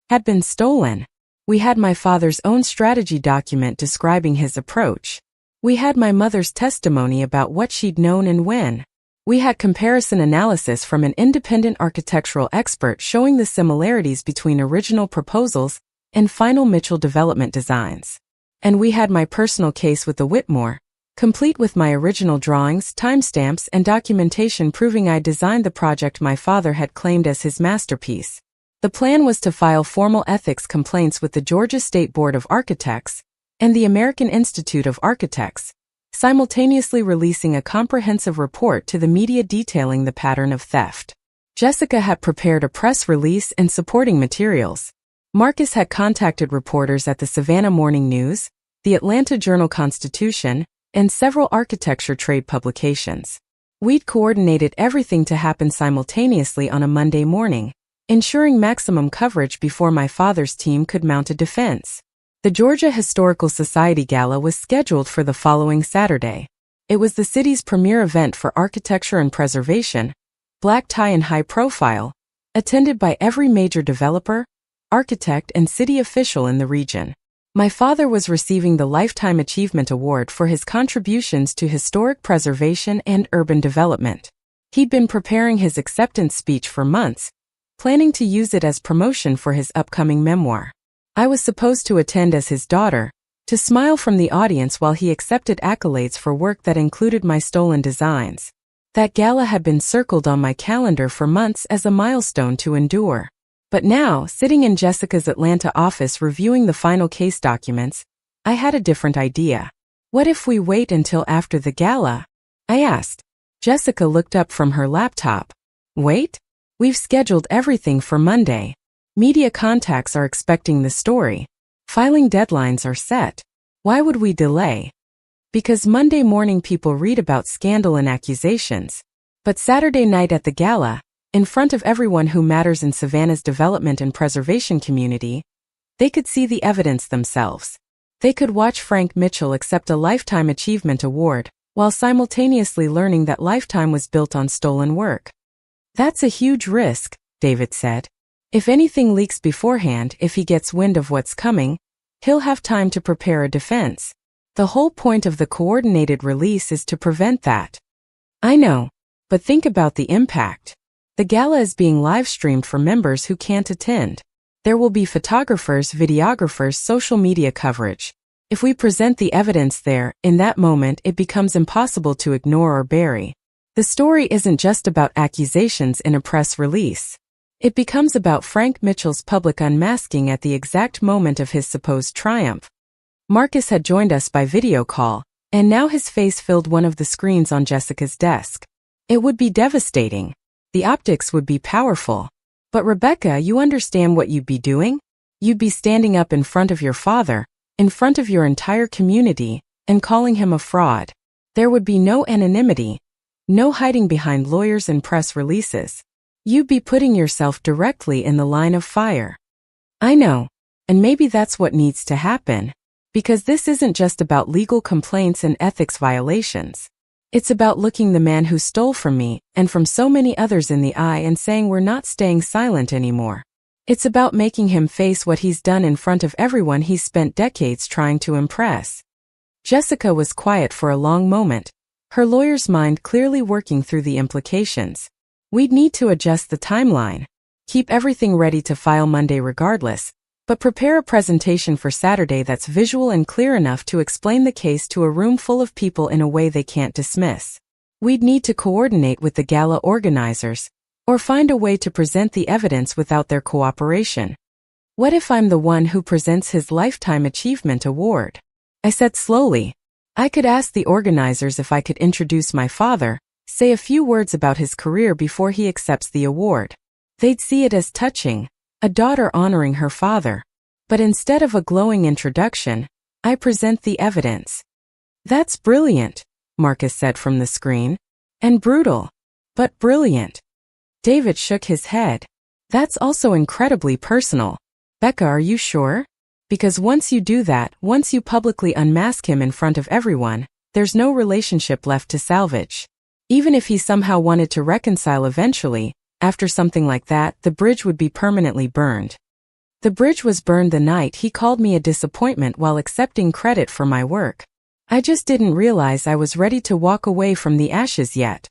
had been stolen. We had my father's own strategy document describing his approach. We had my mother's testimony about what she'd known and when. We had comparison analysis from an independent architectural expert showing the similarities between original proposals and final Mitchell development designs. And we had my personal case with the Whitmore, complete with my original drawings, timestamps, and documentation proving I designed the project my father had claimed as his masterpiece. The plan was to file formal ethics complaints with the Georgia State Board of Architects and the American Institute of Architects, simultaneously releasing a comprehensive report to the media detailing the pattern of theft. Jessica had prepared a press release and supporting materials. Marcus had contacted reporters at the Savannah Morning News, the Atlanta Journal-Constitution, and several architecture trade publications. We'd coordinated everything to happen simultaneously on a Monday morning, ensuring maximum coverage before my father's team could mount a defense. The Georgia Historical Society Gala was scheduled for the following Saturday. It was the city's premier event for architecture and preservation, black tie and high profile, attended by every major developer, architect, and city official in the region. My father was receiving the Lifetime Achievement Award for his contributions to historic preservation and urban development. He'd been preparing his acceptance speech for months, planning to use it as promotion for his upcoming memoir. I was supposed to attend as his daughter, to smile from the audience while he accepted accolades for work that included my stolen designs. That gala had been circled on my calendar for months as a milestone to endure. But now, sitting in Jessica's Atlanta office reviewing the final case documents, I had a different idea. "What if we wait until after the gala?" I asked. Jessica looked up from her laptop. "Wait? We've scheduled everything for Monday. Media contacts are expecting the story. Filing deadlines are set. Why would we delay?" "Because Monday morning people read about scandal and accusations. But Saturday night at the gala, in front of everyone who matters in Savannah's development and preservation community, they could see the evidence themselves. They could watch Frank Mitchell accept a Lifetime Achievement Award, while simultaneously learning that Lifetime was built on stolen work." "That's a huge risk," David said. "If anything leaks beforehand, if he gets wind of what's coming, he'll have time to prepare a defense. The whole point of the coordinated release is to prevent that." "I know, but think about the impact. The gala is being live-streamed for members who can't attend. There will be photographers, videographers, social media coverage. If we present the evidence there, in that moment it becomes impossible to ignore or bury. The story isn't just about accusations in a press release. It becomes about Frank Mitchell's public unmasking at the exact moment of his supposed triumph." Marcus had joined us by video call, and now his face filled one of the screens on Jessica's desk. "It would be devastating. The optics would be powerful. But Rebecca, you understand what you'd be doing? You'd be standing up in front of your father, in front of your entire community, and calling him a fraud. There would be no anonymity, no hiding behind lawyers and press releases. You'd be putting yourself directly in the line of fire." "I know, and maybe that's what needs to happen. Because this isn't just about legal complaints and ethics violations. It's about looking the man who stole from me, and from so many others in the eye and saying we're not staying silent anymore. It's about making him face what he's done in front of everyone he's spent decades trying to impress. Jessica was quiet for a long moment, her lawyer's mind clearly working through the implications. We'd need to adjust the timeline. Keep everything ready to file Monday regardless, but prepare a presentation for Saturday that's visual and clear enough to explain the case to a room full of people in a way they can't dismiss. We'd need to coordinate with the gala organizers, or find a way to present the evidence without their cooperation. What if I'm the one who presents his Lifetime Achievement Award? I said slowly. I could ask the organizers if I could introduce my father, say a few words about his career before he accepts the award. They'd see it as touching, a daughter honoring her father. But instead of a glowing introduction, I present the evidence. That's brilliant, Marcus said from the screen. And brutal. But brilliant. David shook his head. That's also incredibly personal. Becca, are you sure? Because once you do that, once you publicly unmask him in front of everyone, there's no relationship left to salvage. Even if he somehow wanted to reconcile eventually, after something like that, the bridge would be permanently burned. The bridge was burned the night he called me a disappointment while accepting credit for my work. I just didn't realize I was ready to walk away from the ashes yet.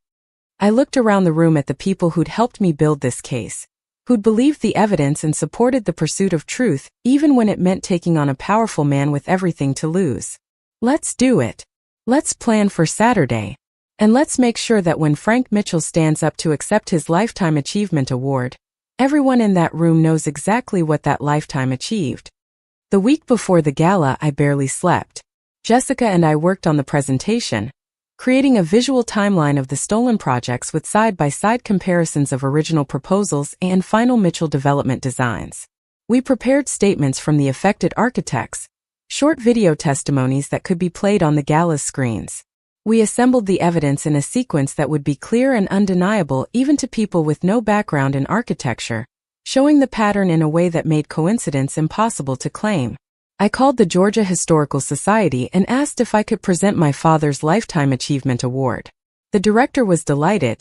I looked around the room at the people who'd helped me build this case, who'd believed the evidence and supported the pursuit of truth, even when it meant taking on a powerful man with everything to lose. Let's do it. Let's plan for Saturday. And let's make sure that when Frank Mitchell stands up to accept his Lifetime Achievement Award, everyone in that room knows exactly what that lifetime achieved. The week before the gala, I barely slept. Jessica and I worked on the presentation, creating a visual timeline of the stolen projects with side-by-side comparisons of original proposals and final Mitchell development designs. We prepared statements from the affected architects, short video testimonies that could be played on the gala's screens. We assembled the evidence in a sequence that would be clear and undeniable even to people with no background in architecture, showing the pattern in a way that made coincidence impossible to claim. I called the Georgia Historical Society and asked if I could present my father's Lifetime Achievement Award. The director was delighted,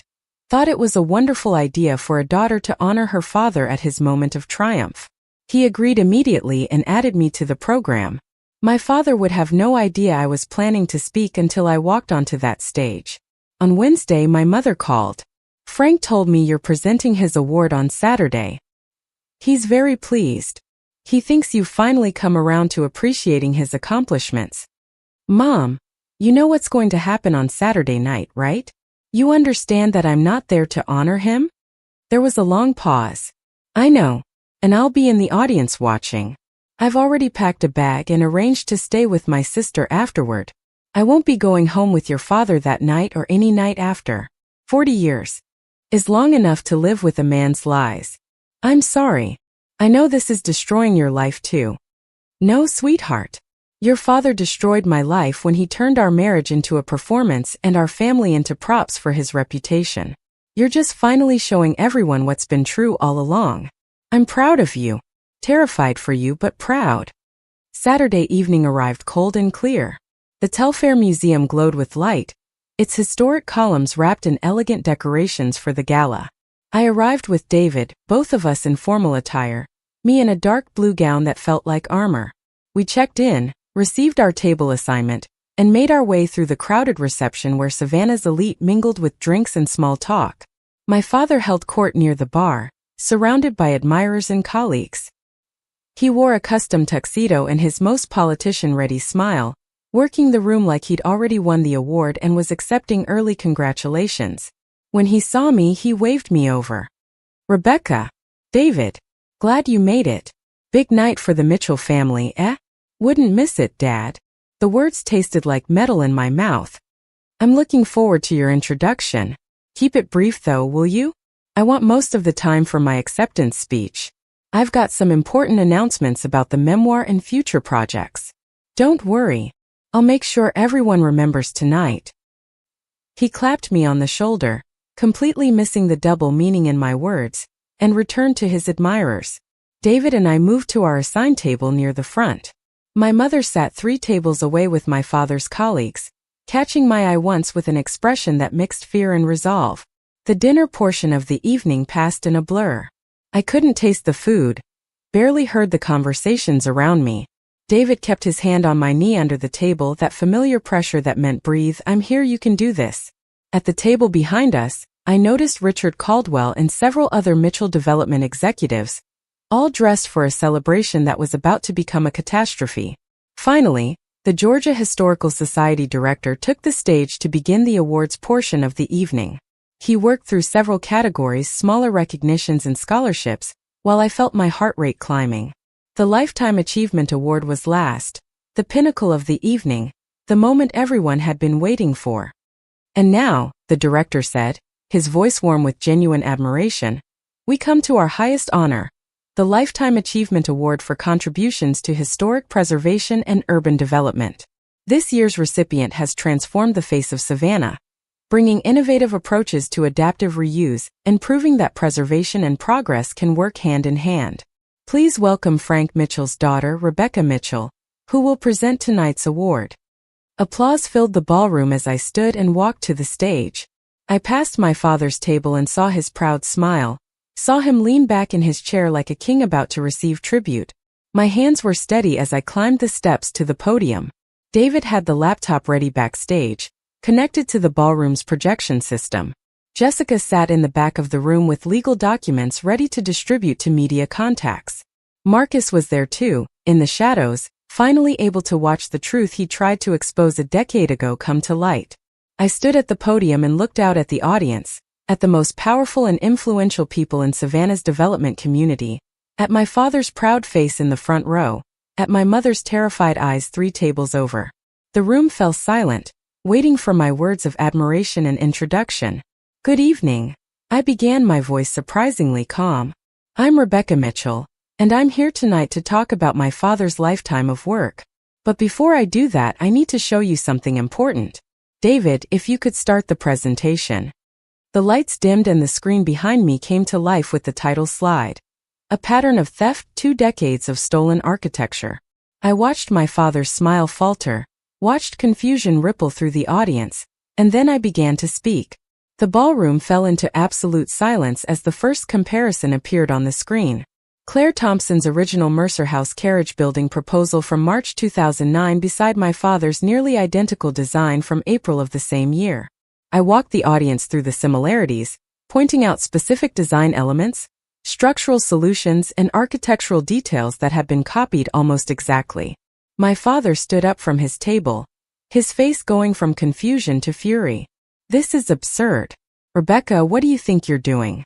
thought it was a wonderful idea for a daughter to honor her father at his moment of triumph. He agreed immediately and added me to the program. My father would have no idea I was planning to speak until I walked onto that stage. On Wednesday, my mother called. Frank told me you're presenting his award on Saturday. He's very pleased. He thinks you've finally come around to appreciating his accomplishments. Mom, you know what's going to happen on Saturday night, right? You understand that I'm not there to honor him? There was a long pause. I know, and I'll be in the audience watching. I've already packed a bag and arranged to stay with my sister afterward. I won't be going home with your father that night or any night after. 40 years is long enough to live with a man's lies. I'm sorry. I know this is destroying your life too. No, sweetheart. Your father destroyed my life when he turned our marriage into a performance and our family into props for his reputation. You're just finally showing everyone what's been true all along. I'm proud of you. Terrified for you, but proud. Saturday evening arrived cold and clear. The Telfair Museum glowed with light, its historic columns wrapped in elegant decorations for the gala. I arrived with David, both of us in formal attire, me in a dark blue gown that felt like armor. We checked in, received our table assignment, and made our way through the crowded reception where Savannah's elite mingled with drinks and small talk. My father held court near the bar, surrounded by admirers and colleagues. He wore a custom tuxedo and his most politician-ready smile, working the room like he'd already won the award and was accepting early congratulations. When he saw me, he waved me over. Rebecca. David. Glad you made it. Big night for the Mitchell family, eh? Wouldn't miss it, Dad. The words tasted like metal in my mouth. I'm looking forward to your introduction. Keep it brief though, will you? I want most of the time for my acceptance speech. I've got some important announcements about the memoir and future projects. Don't worry. I'll make sure everyone remembers tonight. He clapped me on the shoulder, completely missing the double meaning in my words, and returned to his admirers. David and I moved to our assigned table near the front. My mother sat 3 tables away with my father's colleagues, catching my eye once with an expression that mixed fear and resolve. The dinner portion of the evening passed in a blur. I couldn't taste the food, barely heard the conversations around me. David kept his hand on my knee under the table, that familiar pressure that meant breathe, I'm here, you can do this. At the table behind us, I noticed Richard Caldwell and several other Mitchell Development executives, all dressed for a celebration that was about to become a catastrophe. Finally, the Georgia Historical Society director took the stage to begin the awards portion of the evening. He worked through several categories, smaller recognitions and scholarships, while I felt my heart rate climbing. The Lifetime Achievement Award was last, the pinnacle of the evening, the moment everyone had been waiting for. And now, the director said, his voice warm with genuine admiration, we come to our highest honor, the Lifetime Achievement Award for contributions to historic preservation and urban development. This year's recipient has transformed the face of Savannah, bringing innovative approaches to adaptive reuse and proving that preservation and progress can work hand in hand. Please welcome Frank Mitchell's daughter, Rebecca Mitchell, who will present tonight's award. Applause filled the ballroom as I stood and walked to the stage. I passed my father's table and saw his proud smile, saw him lean back in his chair like a king about to receive tribute. My hands were steady as I climbed the steps to the podium. David had the laptop ready backstage, connected to the ballroom's projection system. Jessica sat in the back of the room with legal documents ready to distribute to media contacts. Marcus was there too, in the shadows, finally able to watch the truth he tried to expose a decade ago come to light. I stood at the podium and looked out at the audience, at the most powerful and influential people in Savannah's development community, at my father's proud face in the front row, at my mother's terrified eyes 3 tables over. The room fell silent, waiting for my words of admiration and introduction. Good evening. I began, my voice surprisingly calm. I'm Rebecca Mitchell, and I'm here tonight to talk about my father's lifetime of work. But before I do that, I need to show you something important. David, if you could start the presentation. The lights dimmed and the screen behind me came to life with the title slide. A pattern of theft, 2 decades of stolen architecture. I watched my father's smile falter, watched confusion ripple through the audience, and then I began to speak. The ballroom fell into absolute silence as the first comparison appeared on the screen. Claire Thompson's original Mercer House carriage building proposal from March 2009 beside my father's nearly identical design from April of the same year. I walked the audience through the similarities, pointing out specific design elements, structural solutions, and architectural details that had been copied almost exactly. My father stood up from his table, his face going from confusion to fury. This is absurd. Rebecca, what do you think you're doing?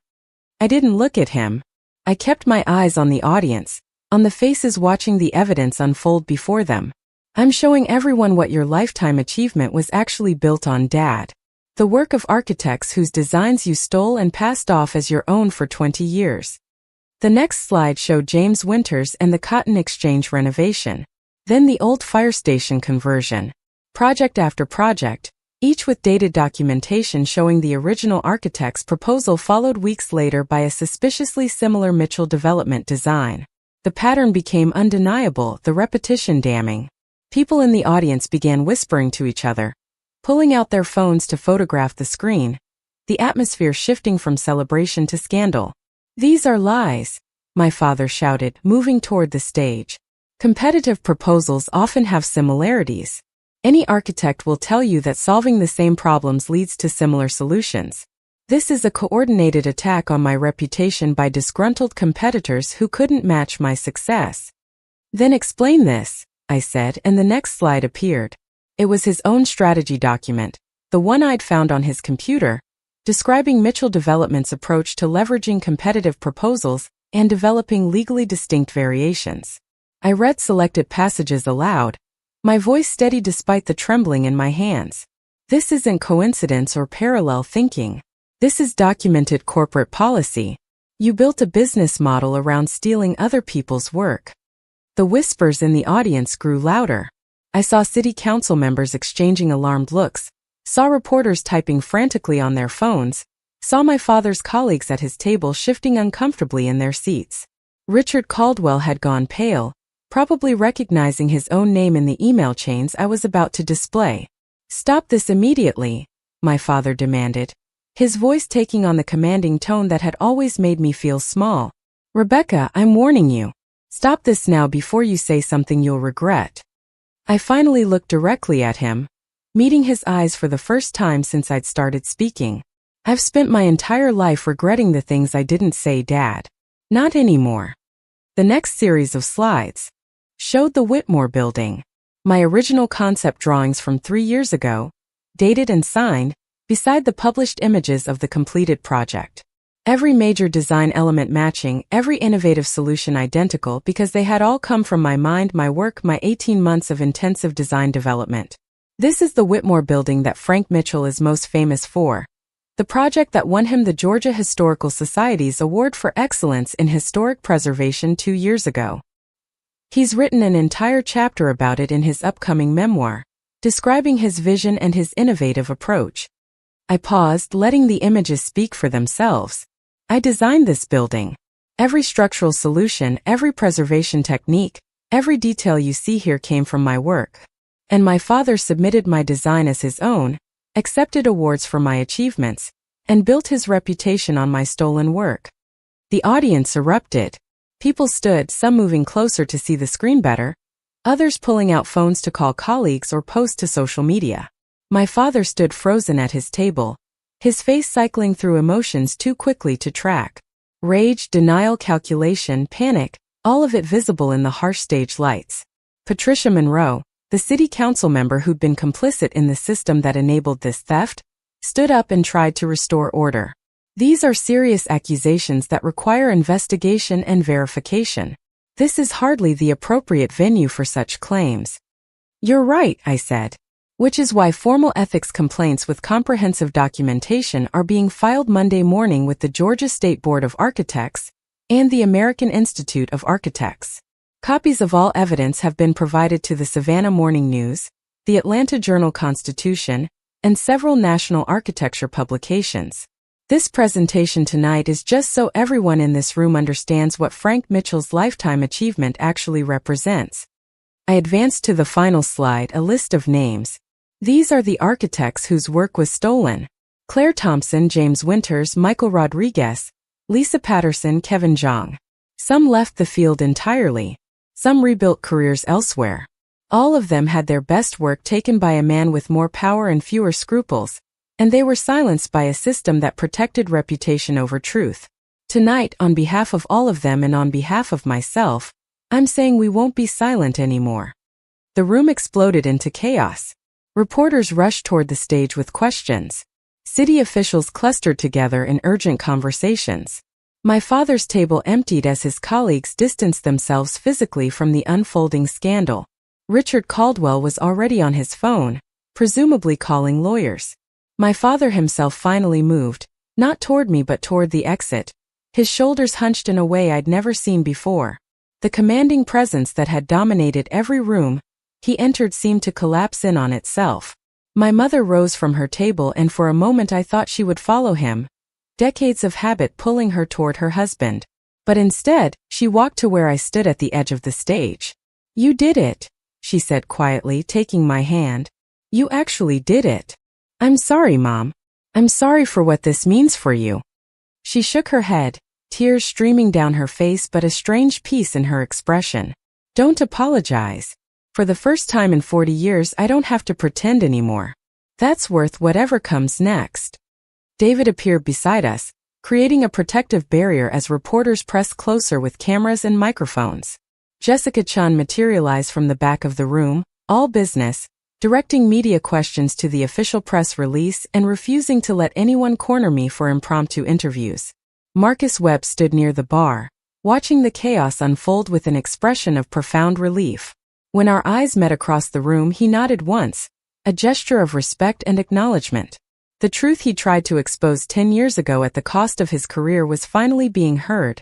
I didn't look at him. I kept my eyes on the audience, on the faces watching the evidence unfold before them. I'm showing everyone what your lifetime achievement was actually built on, Dad. The work of architects whose designs you stole and passed off as your own for 20 years. The next slide showed James Winters and the Cotton Exchange renovation. Then the old fire station conversion. Project after project, each with dated documentation showing the original architect's proposal, followed weeks later by a suspiciously similar Mitchell Development design. The pattern became undeniable, the repetition damning. People in the audience began whispering to each other, pulling out their phones to photograph the screen, the atmosphere shifting from celebration to scandal. These are lies, my father shouted, moving toward the stage. Competitive proposals often have similarities. Any architect will tell you that solving the same problems leads to similar solutions. This is a coordinated attack on my reputation by disgruntled competitors who couldn't match my success. Then explain this, I said, and the next slide appeared. It was his own strategy document, the one I'd found on his computer, describing Mitchell Development's approach to leveraging competitive proposals and developing legally distinct variations. I read selected passages aloud, my voice steady despite the trembling in my hands. This isn't coincidence or parallel thinking. This is documented corporate policy. You built a business model around stealing other people's work. The whispers in the audience grew louder. I saw city council members exchanging alarmed looks, saw reporters typing frantically on their phones, saw my father's colleagues at his table shifting uncomfortably in their seats. Richard Caldwell had gone pale, probably recognizing his own name in the email chains I was about to display. Stop this immediately, my father demanded, his voice taking on the commanding tone that had always made me feel small. Rebecca, I'm warning you. Stop this now before you say something you'll regret. I finally looked directly at him, meeting his eyes for the first time since I'd started speaking. I've spent my entire life regretting the things I didn't say, Dad. Not anymore. The next series of slides showed the Whitmore Building. My original concept drawings from 3 years ago, dated and signed, beside the published images of the completed project. Every major design element matching, every innovative solution identical because they had all come from my mind, my work, my 18 months of intensive design development. This is the Whitmore Building that Frank Mitchell is most famous for. The project that won him the Georgia Historical Society's Award for Excellence in Historic Preservation 2 years ago. He's written an entire chapter about it in his upcoming memoir, describing his vision and his innovative approach. I paused, letting the images speak for themselves. I designed this building. Every structural solution, every preservation technique, every detail you see here came from my work. And my father submitted my design as his own, accepted awards for my achievements, and built his reputation on my stolen work. The audience erupted. People stood, some moving closer to see the screen better, others pulling out phones to call colleagues or post to social media. My father stood frozen at his table, his face cycling through emotions too quickly to track. Rage, denial, calculation, panic, all of it visible in the harsh stage lights. Patricia Monroe, the city council member who'd been complicit in the system that enabled this theft, stood up and tried to restore order. These are serious accusations that require investigation and verification. This is hardly the appropriate venue for such claims. You're right, I said. Which is why formal ethics complaints with comprehensive documentation are being filed Monday morning with the Georgia State Board of Architects and the American Institute of Architects. Copies of all evidence have been provided to the Savannah Morning News, the Atlanta Journal-Constitution, and several national architecture publications. This presentation tonight is just so everyone in this room understands what Frank Mitchell's lifetime achievement actually represents. I advanced to the final slide, a list of names. These are the architects whose work was stolen. Claire Thompson, James Winters, Michael Rodriguez, Lisa Patterson, Kevin Jong. Some left the field entirely. Some rebuilt careers elsewhere. All of them had their best work taken by a man with more power and fewer scruples, and they were silenced by a system that protected reputation over truth. Tonight, on behalf of all of them and on behalf of myself, I'm saying we won't be silent anymore. The room exploded into chaos. Reporters rushed toward the stage with questions. City officials clustered together in urgent conversations. My father's table emptied as his colleagues distanced themselves physically from the unfolding scandal. Richard Caldwell was already on his phone, presumably calling lawyers. My father himself finally moved, not toward me but toward the exit, his shoulders hunched in a way I'd never seen before. The commanding presence that had dominated every room he entered seemed to collapse in on itself. My mother rose from her table and for a moment I thought she would follow him, decades of habit pulling her toward her husband. But instead, she walked to where I stood at the edge of the stage. "You did it," she said quietly, taking my hand. "You actually did it. I'm sorry, Mom. I'm sorry for what this means for you." She shook her head, tears streaming down her face but a strange peace in her expression. "Don't apologize. For the first time in 40 years I don't have to pretend anymore. That's worth whatever comes next." David appeared beside us, creating a protective barrier as reporters pressed closer with cameras and microphones. Jessica Chun materialized from the back of the room, all business, directing media questions to the official press release and refusing to let anyone corner me for impromptu interviews. Marcus Webb stood near the bar, watching the chaos unfold with an expression of profound relief. When our eyes met across the room, he nodded once, a gesture of respect and acknowledgement. The truth he tried to expose 10 years ago at the cost of his career was finally being heard,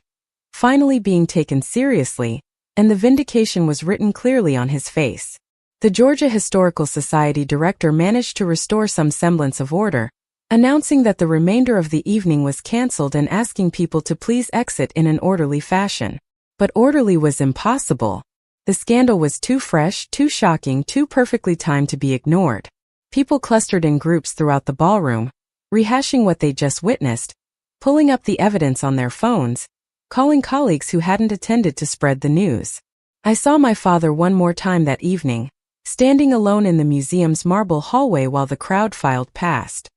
finally being taken seriously, and the vindication was written clearly on his face. The Georgia Historical Society director managed to restore some semblance of order, announcing that the remainder of the evening was canceled and asking people to please exit in an orderly fashion. But orderly was impossible. The scandal was too fresh, too shocking, too perfectly timed to be ignored. People clustered in groups throughout the ballroom, rehashing what they just witnessed, pulling up the evidence on their phones, calling colleagues who hadn't attended to spread the news. I saw my father one more time that evening, standing alone in the museum's marble hallway while the crowd filed past.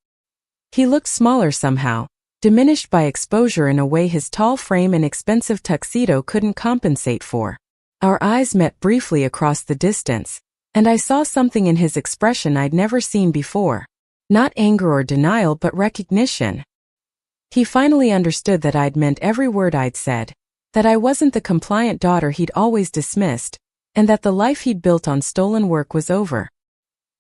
He looked smaller somehow, diminished by exposure in a way his tall frame and expensive tuxedo couldn't compensate for. Our eyes met briefly across the distance, and I saw something in his expression I'd never seen before. Not anger or denial, but recognition. He finally understood that I'd meant every word I'd said, that I wasn't the compliant daughter he'd always dismissed, and that the life he'd built on stolen work was over.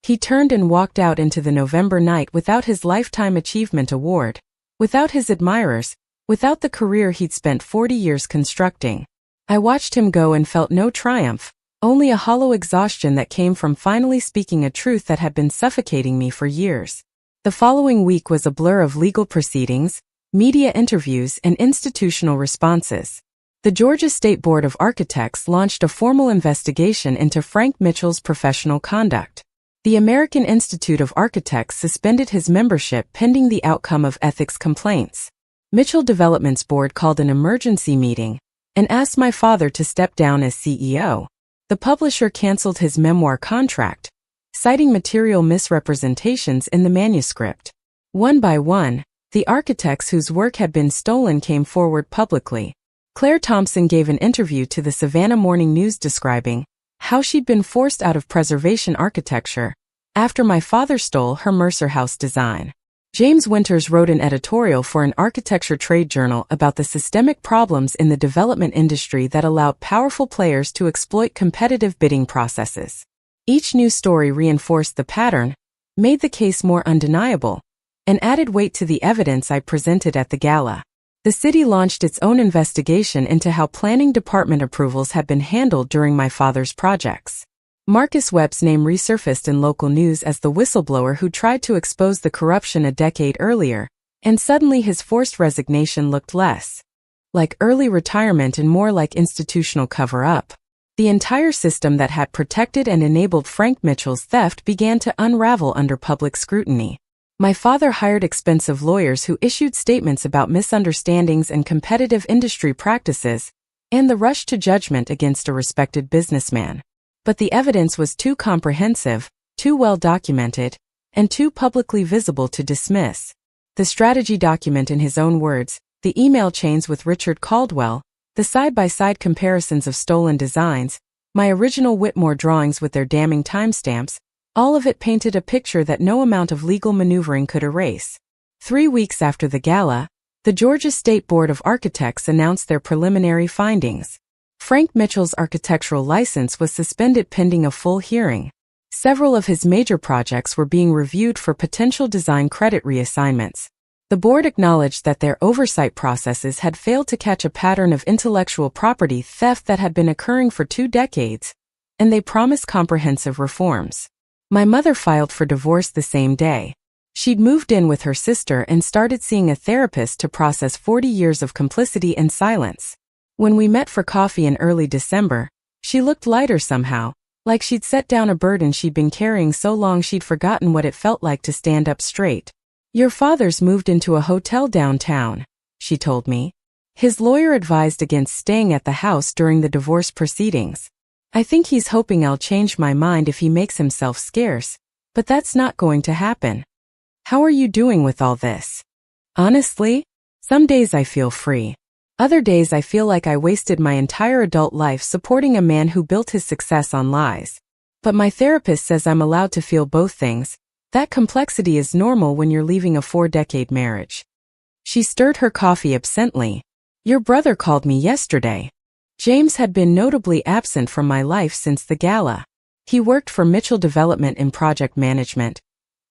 He turned and walked out into the November night without his Lifetime Achievement Award, without his admirers, without the career he'd spent 40 years constructing. I watched him go and felt no triumph, only a hollow exhaustion that came from finally speaking a truth that had been suffocating me for years. The following week was a blur of legal proceedings, media interviews, and institutional responses. The Georgia State Board of Architects launched a formal investigation into Frank Mitchell's professional conduct. The American Institute of Architects suspended his membership pending the outcome of ethics complaints. Mitchell Development's board called an emergency meeting and asked my father to step down as CEO. The publisher canceled his memoir contract, citing material misrepresentations in the manuscript. One by one, the architects whose work had been stolen came forward publicly. Claire Thompson gave an interview to the Savannah Morning News describing how she'd been forced out of preservation architecture after my father stole her Mercer House design. James Winters wrote an editorial for an architecture trade journal about the systemic problems in the development industry that allowed powerful players to exploit competitive bidding processes. Each new story reinforced the pattern, made the case more undeniable, and added weight to the evidence I presented at the gala. The city launched its own investigation into how planning department approvals had been handled during my father's projects. Marcus Webb's name resurfaced in local news as the whistleblower who tried to expose the corruption a decade earlier, and suddenly his forced resignation looked less like early retirement and more like institutional cover-up. The entire system that had protected and enabled Frank Mitchell's theft began to unravel under public scrutiny. My father hired expensive lawyers who issued statements about misunderstandings and competitive industry practices, and the rush to judgment against a respected businessman. But the evidence was too comprehensive, too well documented, and too publicly visible to dismiss. The strategy document in his own words, the email chains with Richard Caldwell, the side-by-side comparisons of stolen designs, my original Whitmore drawings with their damning timestamps, all of it painted a picture that no amount of legal maneuvering could erase. 3 weeks after the gala, the Georgia State Board of Architects announced their preliminary findings. Frank Mitchell's architectural license was suspended pending a full hearing. Several of his major projects were being reviewed for potential design credit reassignments. The board acknowledged that their oversight processes had failed to catch a pattern of intellectual property theft that had been occurring for 2 decades, and they promised comprehensive reforms. My mother filed for divorce the same day. She'd moved in with her sister and started seeing a therapist to process 40 years of complicity and silence. When we met for coffee in early December, she looked lighter somehow, like she'd set down a burden she'd been carrying so long she'd forgotten what it felt like to stand up straight. "Your father's moved into a hotel downtown," she told me. His lawyer advised against staying at the house during the divorce proceedings. "I think he's hoping I'll change my mind if he makes himself scarce, but that's not going to happen." How are you doing with all this? Honestly, some days I feel free. Other days I feel like I wasted my entire adult life supporting a man who built his success on lies. But my therapist says I'm allowed to feel both things. That complexity is normal when you're leaving a 4-decade marriage. She stirred her coffee absently. "Your brother called me yesterday." James had been notably absent from my life since the gala. He worked for Mitchell Development in project management,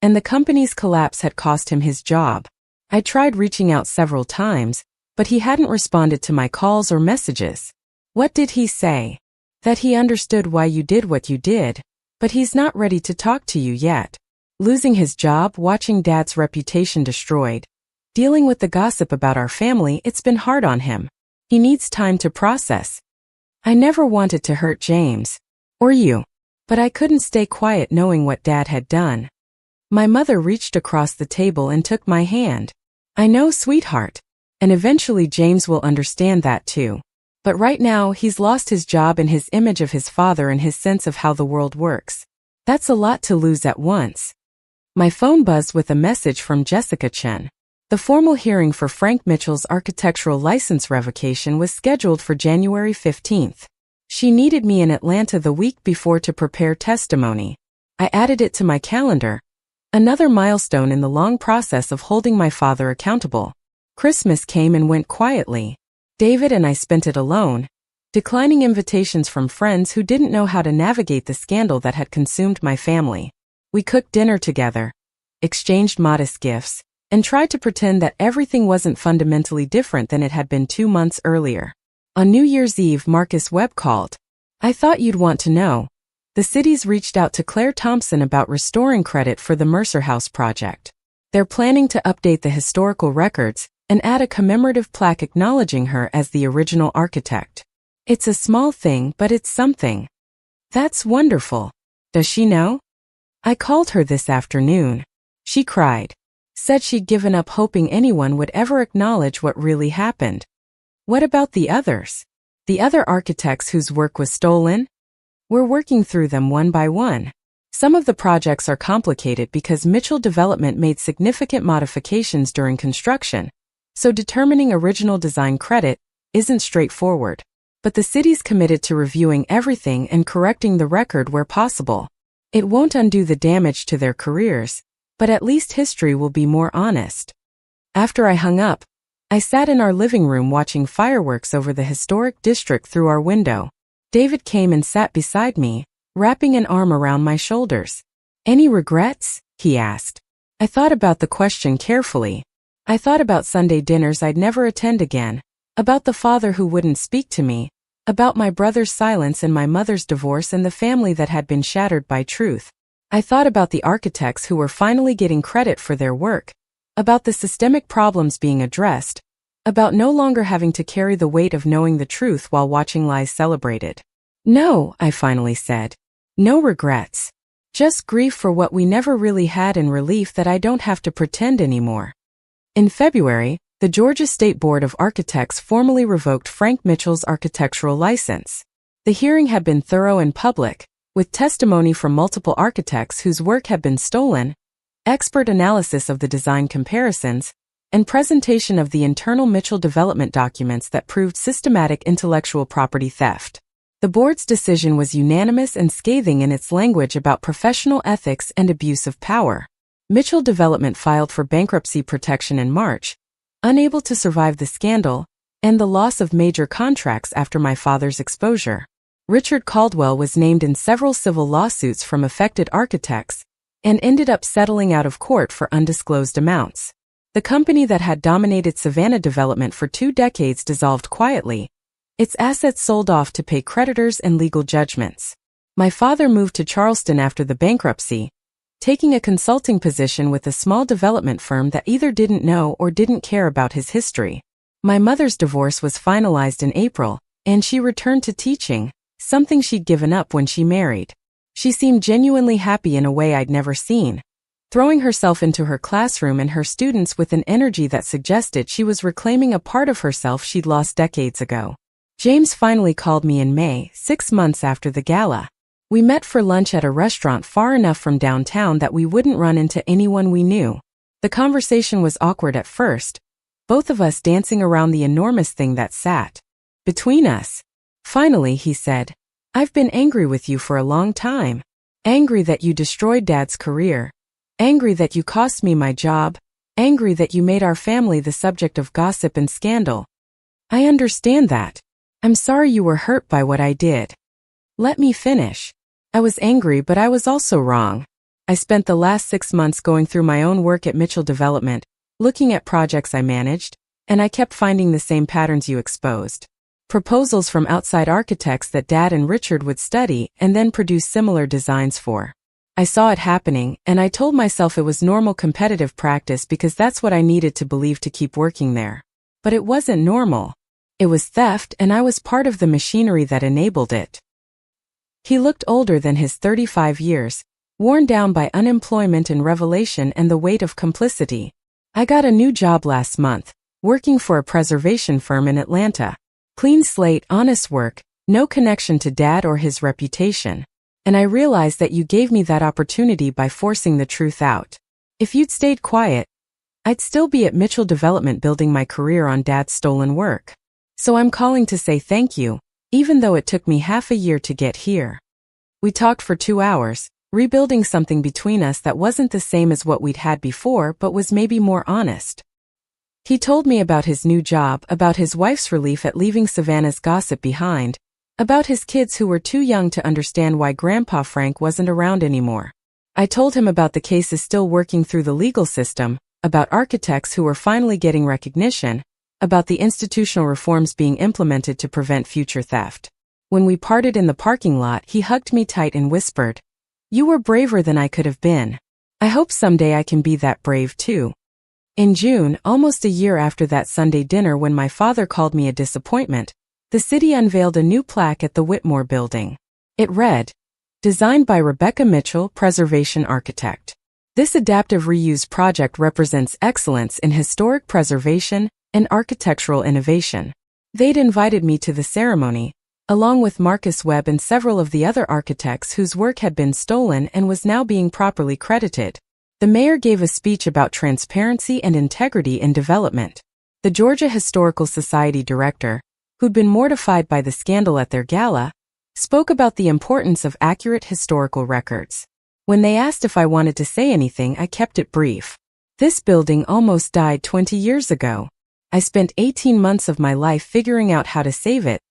and the company's collapse had cost him his job. I tried reaching out several times, but he hadn't responded to my calls or messages. What did he say? That he understood why you did what you did, but he's not ready to talk to you yet. Losing his job, watching Dad's reputation destroyed, dealing with the gossip about our family, it's been hard on him. He needs time to process. I never wanted to hurt James. Or you. But I couldn't stay quiet knowing what Dad had done. My mother reached across the table and took my hand. "I know, sweetheart. And eventually James will understand that too. But right now, he's lost his job and his image of his father and his sense of how the world works. That's a lot to lose at once. My phone buzzed with a message from Jessica Chen. The formal hearing for Frank Mitchell's architectural license revocation was scheduled for January 15th. She needed me in Atlanta the week before to prepare testimony. I added it to my calendar, another milestone in the long process of holding my father accountable. Christmas came and went quietly. David and I spent it alone, declining invitations from friends who didn't know how to navigate the scandal that had consumed my family. We cooked dinner together, exchanged modest gifts, and tried to pretend that everything wasn't fundamentally different than it had been 2 months earlier. On New Year's Eve, Marcus Webb called. "I thought you'd want to know. The city's reached out to Claire Thompson about restoring credit for the Mercer House project. They're planning to update the historical records and add a commemorative plaque acknowledging her as the original architect. It's a small thing, but it's something." "That's wonderful. Does she know?" "I called her this afternoon. She cried. Said she'd given up hoping anyone would ever acknowledge what really happened." "What about the others? The other architects whose work was stolen?" "We're working through them one by one. Some of the projects are complicated because Mitchell Development made significant modifications during construction, so determining original design credit isn't straightforward. But the city's committed to reviewing everything and correcting the record where possible. It won't undo the damage to their careers, but at least history will be more honest." After I hung up, I sat in our living room watching fireworks over the historic district through our window. David came and sat beside me, wrapping an arm around my shoulders. "Any regrets?" he asked. I thought about the question carefully. I thought about Sunday dinners I'd never attend again, about the father who wouldn't speak to me, about my brother's silence and my mother's divorce and the family that had been shattered by truth. I thought about the architects who were finally getting credit for their work, about the systemic problems being addressed, about no longer having to carry the weight of knowing the truth while watching lies celebrated. "No," I finally said. "No regrets. Just grief for what we never really had and relief that I don't have to pretend anymore." In February, the Georgia State Board of Architects formally revoked Frank Mitchell's architectural license. The hearing had been thorough and public, with testimony from multiple architects whose work had been stolen, expert analysis of the design comparisons, and presentation of the internal Mitchell development documents that proved systematic intellectual property theft. The board's decision was unanimous and scathing in its language about professional ethics and abuse of power. Mitchell Development filed for bankruptcy protection in March, unable to survive the scandal and the loss of major contracts after my father's exposure. Richard Caldwell was named in several civil lawsuits from affected architects and ended up settling out of court for undisclosed amounts. The company that had dominated Savannah development for 2 decades dissolved quietly, its assets sold off to pay creditors and legal judgments. My father moved to Charleston after the bankruptcy, taking a consulting position with a small development firm that either didn't know or didn't care about his history. My mother's divorce was finalized in April, and she returned to teaching, something she'd given up when she married. She seemed genuinely happy in a way I'd never seen, throwing herself into her classroom and her students with an energy that suggested she was reclaiming a part of herself she'd lost decades ago. James finally called me in May, 6 months after the gala. We met for lunch at a restaurant far enough from downtown that we wouldn't run into anyone we knew. The conversation was awkward at first, both of us dancing around the enormous thing that sat between us. Finally, he said, "I've been angry with you for a long time. Angry that you destroyed Dad's career. Angry that you cost me my job. Angry that you made our family the subject of gossip and scandal. I understand that. I'm sorry you were hurt by what I did." Let me finish. I was angry, but I was also wrong. I spent the last 6 months going through my own work at Mitchell Development, looking at projects I managed, and I kept finding the same patterns you exposed. Proposals from outside architects that Dad and Richard would study and then produce similar designs for. I saw it happening, and I told myself it was normal competitive practice because that's what I needed to believe to keep working there. But it wasn't normal. It was theft, and I was part of the machinery that enabled it. He looked older than his 35 years, worn down by unemployment and revelation and the weight of complicity. "I got a new job last month, working for a preservation firm in Atlanta. Clean slate, honest work, no connection to Dad or his reputation. And I realized that you gave me that opportunity by forcing the truth out. If you'd stayed quiet, I'd still be at Mitchell Development building my career on Dad's stolen work. So I'm calling to say thank you, even though it took me half a year to get here. We talked for 2 hours, rebuilding something between us that wasn't the same as what we'd had before but was maybe more honest. He told me about his new job, about his wife's relief at leaving Savannah's gossip behind, about his kids who were too young to understand why Grandpa Frank wasn't around anymore. I told him about the cases still working through the legal system, about architects who were finally getting recognition, about the institutional reforms being implemented to prevent future theft. When we parted in the parking lot, he hugged me tight and whispered, "You were braver than I could have been. I hope someday I can be that brave too." In June, almost a year after that Sunday dinner when my father called me a disappointment, the city unveiled a new plaque at the Whitmore Building. It read, "Designed by Rebecca Mitchell, Preservation Architect." This adaptive reuse project represents excellence in historic preservation and architectural innovation. They'd invited me to the ceremony, along with Marcus Webb and several of the other architects whose work had been stolen and was now being properly credited. The mayor gave a speech about transparency and integrity in development. The Georgia Historical Society director, who'd been mortified by the scandal at their gala, spoke about the importance of accurate historical records. When they asked if I wanted to say anything, I kept it brief. This building almost died 20 years ago. I spent 18 months of my life figuring out how to save it,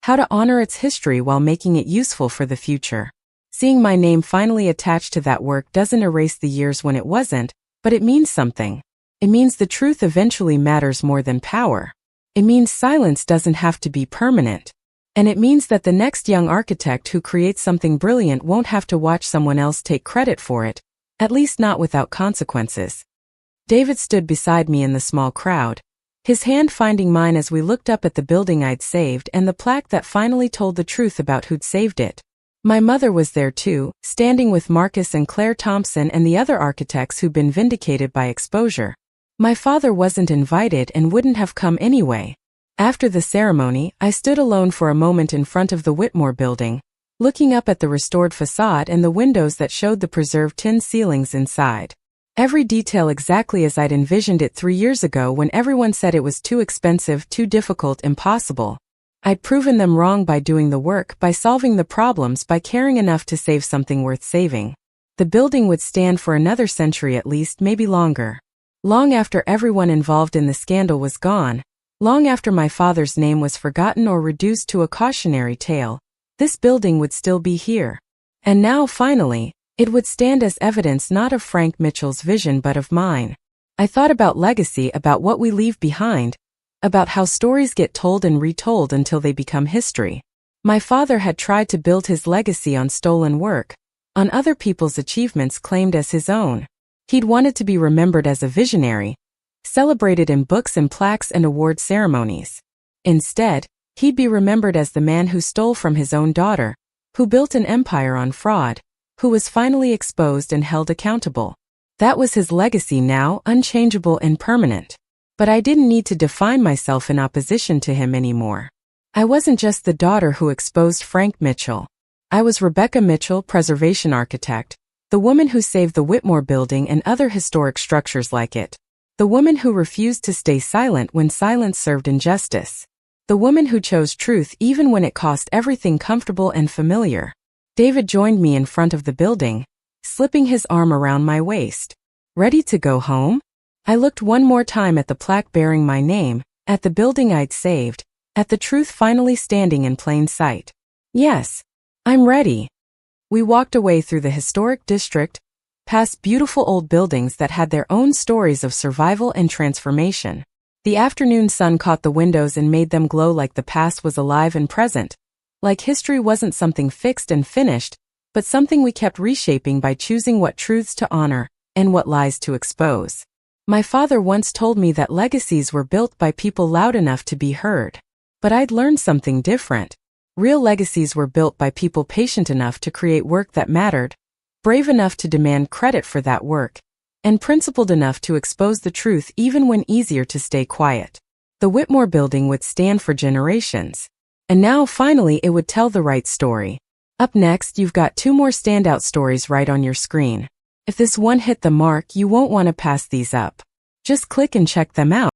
how to honor its history while making it useful for the future. Seeing my name finally attached to that work doesn't erase the years when it wasn't, but it means something. It means the truth eventually matters more than power. It means silence doesn't have to be permanent. And it means that the next young architect who creates something brilliant won't have to watch someone else take credit for it, at least not without consequences. David stood beside me in the small crowd, his hand finding mine as we looked up at the building I'd saved and the plaque that finally told the truth about who'd saved it. My mother was there too, standing with Marcus and Claire Thompson and the other architects who'd been vindicated by exposure. My father wasn't invited and wouldn't have come anyway. After the ceremony, I stood alone for a moment in front of the Whitmore Building, looking up at the restored facade and the windows that showed the preserved tin ceilings inside. Every detail exactly as I'd envisioned it 3 years ago when everyone said it was too expensive, too difficult, impossible. I'd proven them wrong by doing the work, by solving the problems, by caring enough to save something worth saving. The building would stand for another century at least, maybe longer. Long after everyone involved in the scandal was gone, long after my father's name was forgotten or reduced to a cautionary tale, this building would still be here. And now, finally, it would stand as evidence not of Frank Mitchell's vision but of mine. I thought about legacy, about what we leave behind, about how stories get told and retold until they become history. My father had tried to build his legacy on stolen work, on other people's achievements claimed as his own. He'd wanted to be remembered as a visionary, celebrated in books and plaques and award ceremonies. Instead, he'd be remembered as the man who stole from his own daughter, who built an empire on fraud, who was finally exposed and held accountable. That was his legacy now, unchangeable and permanent. But I didn't need to define myself in opposition to him anymore. I wasn't just the daughter who exposed Frank Mitchell. I was Rebecca Mitchell, preservation architect, the woman who saved the Whitmore Building and other historic structures like it. The woman who refused to stay silent when silence served injustice. The woman who chose truth even when it cost everything comfortable and familiar. David joined me in front of the building, slipping his arm around my waist. Ready to go home? I looked one more time at the plaque bearing my name, at the building I'd saved, at the truth finally standing in plain sight. Yes, I'm ready. We walked away through the historic district, past beautiful old buildings that had their own stories of survival and transformation. The afternoon sun caught the windows and made them glow like the past was alive and present, like history wasn't something fixed and finished, but something we kept reshaping by choosing what truths to honor and what lies to expose. My father once told me that legacies were built by people loud enough to be heard. But I'd learned something different. Real legacies were built by people patient enough to create work that mattered, brave enough to demand credit for that work, and principled enough to expose the truth even when easier to stay quiet. The Whitmore Building would stand for generations. And now, finally, it would tell the right story. Up next, you've got 2 more standout stories right on your screen. If this one hit the mark, you won't want to pass these up. Just click and check them out.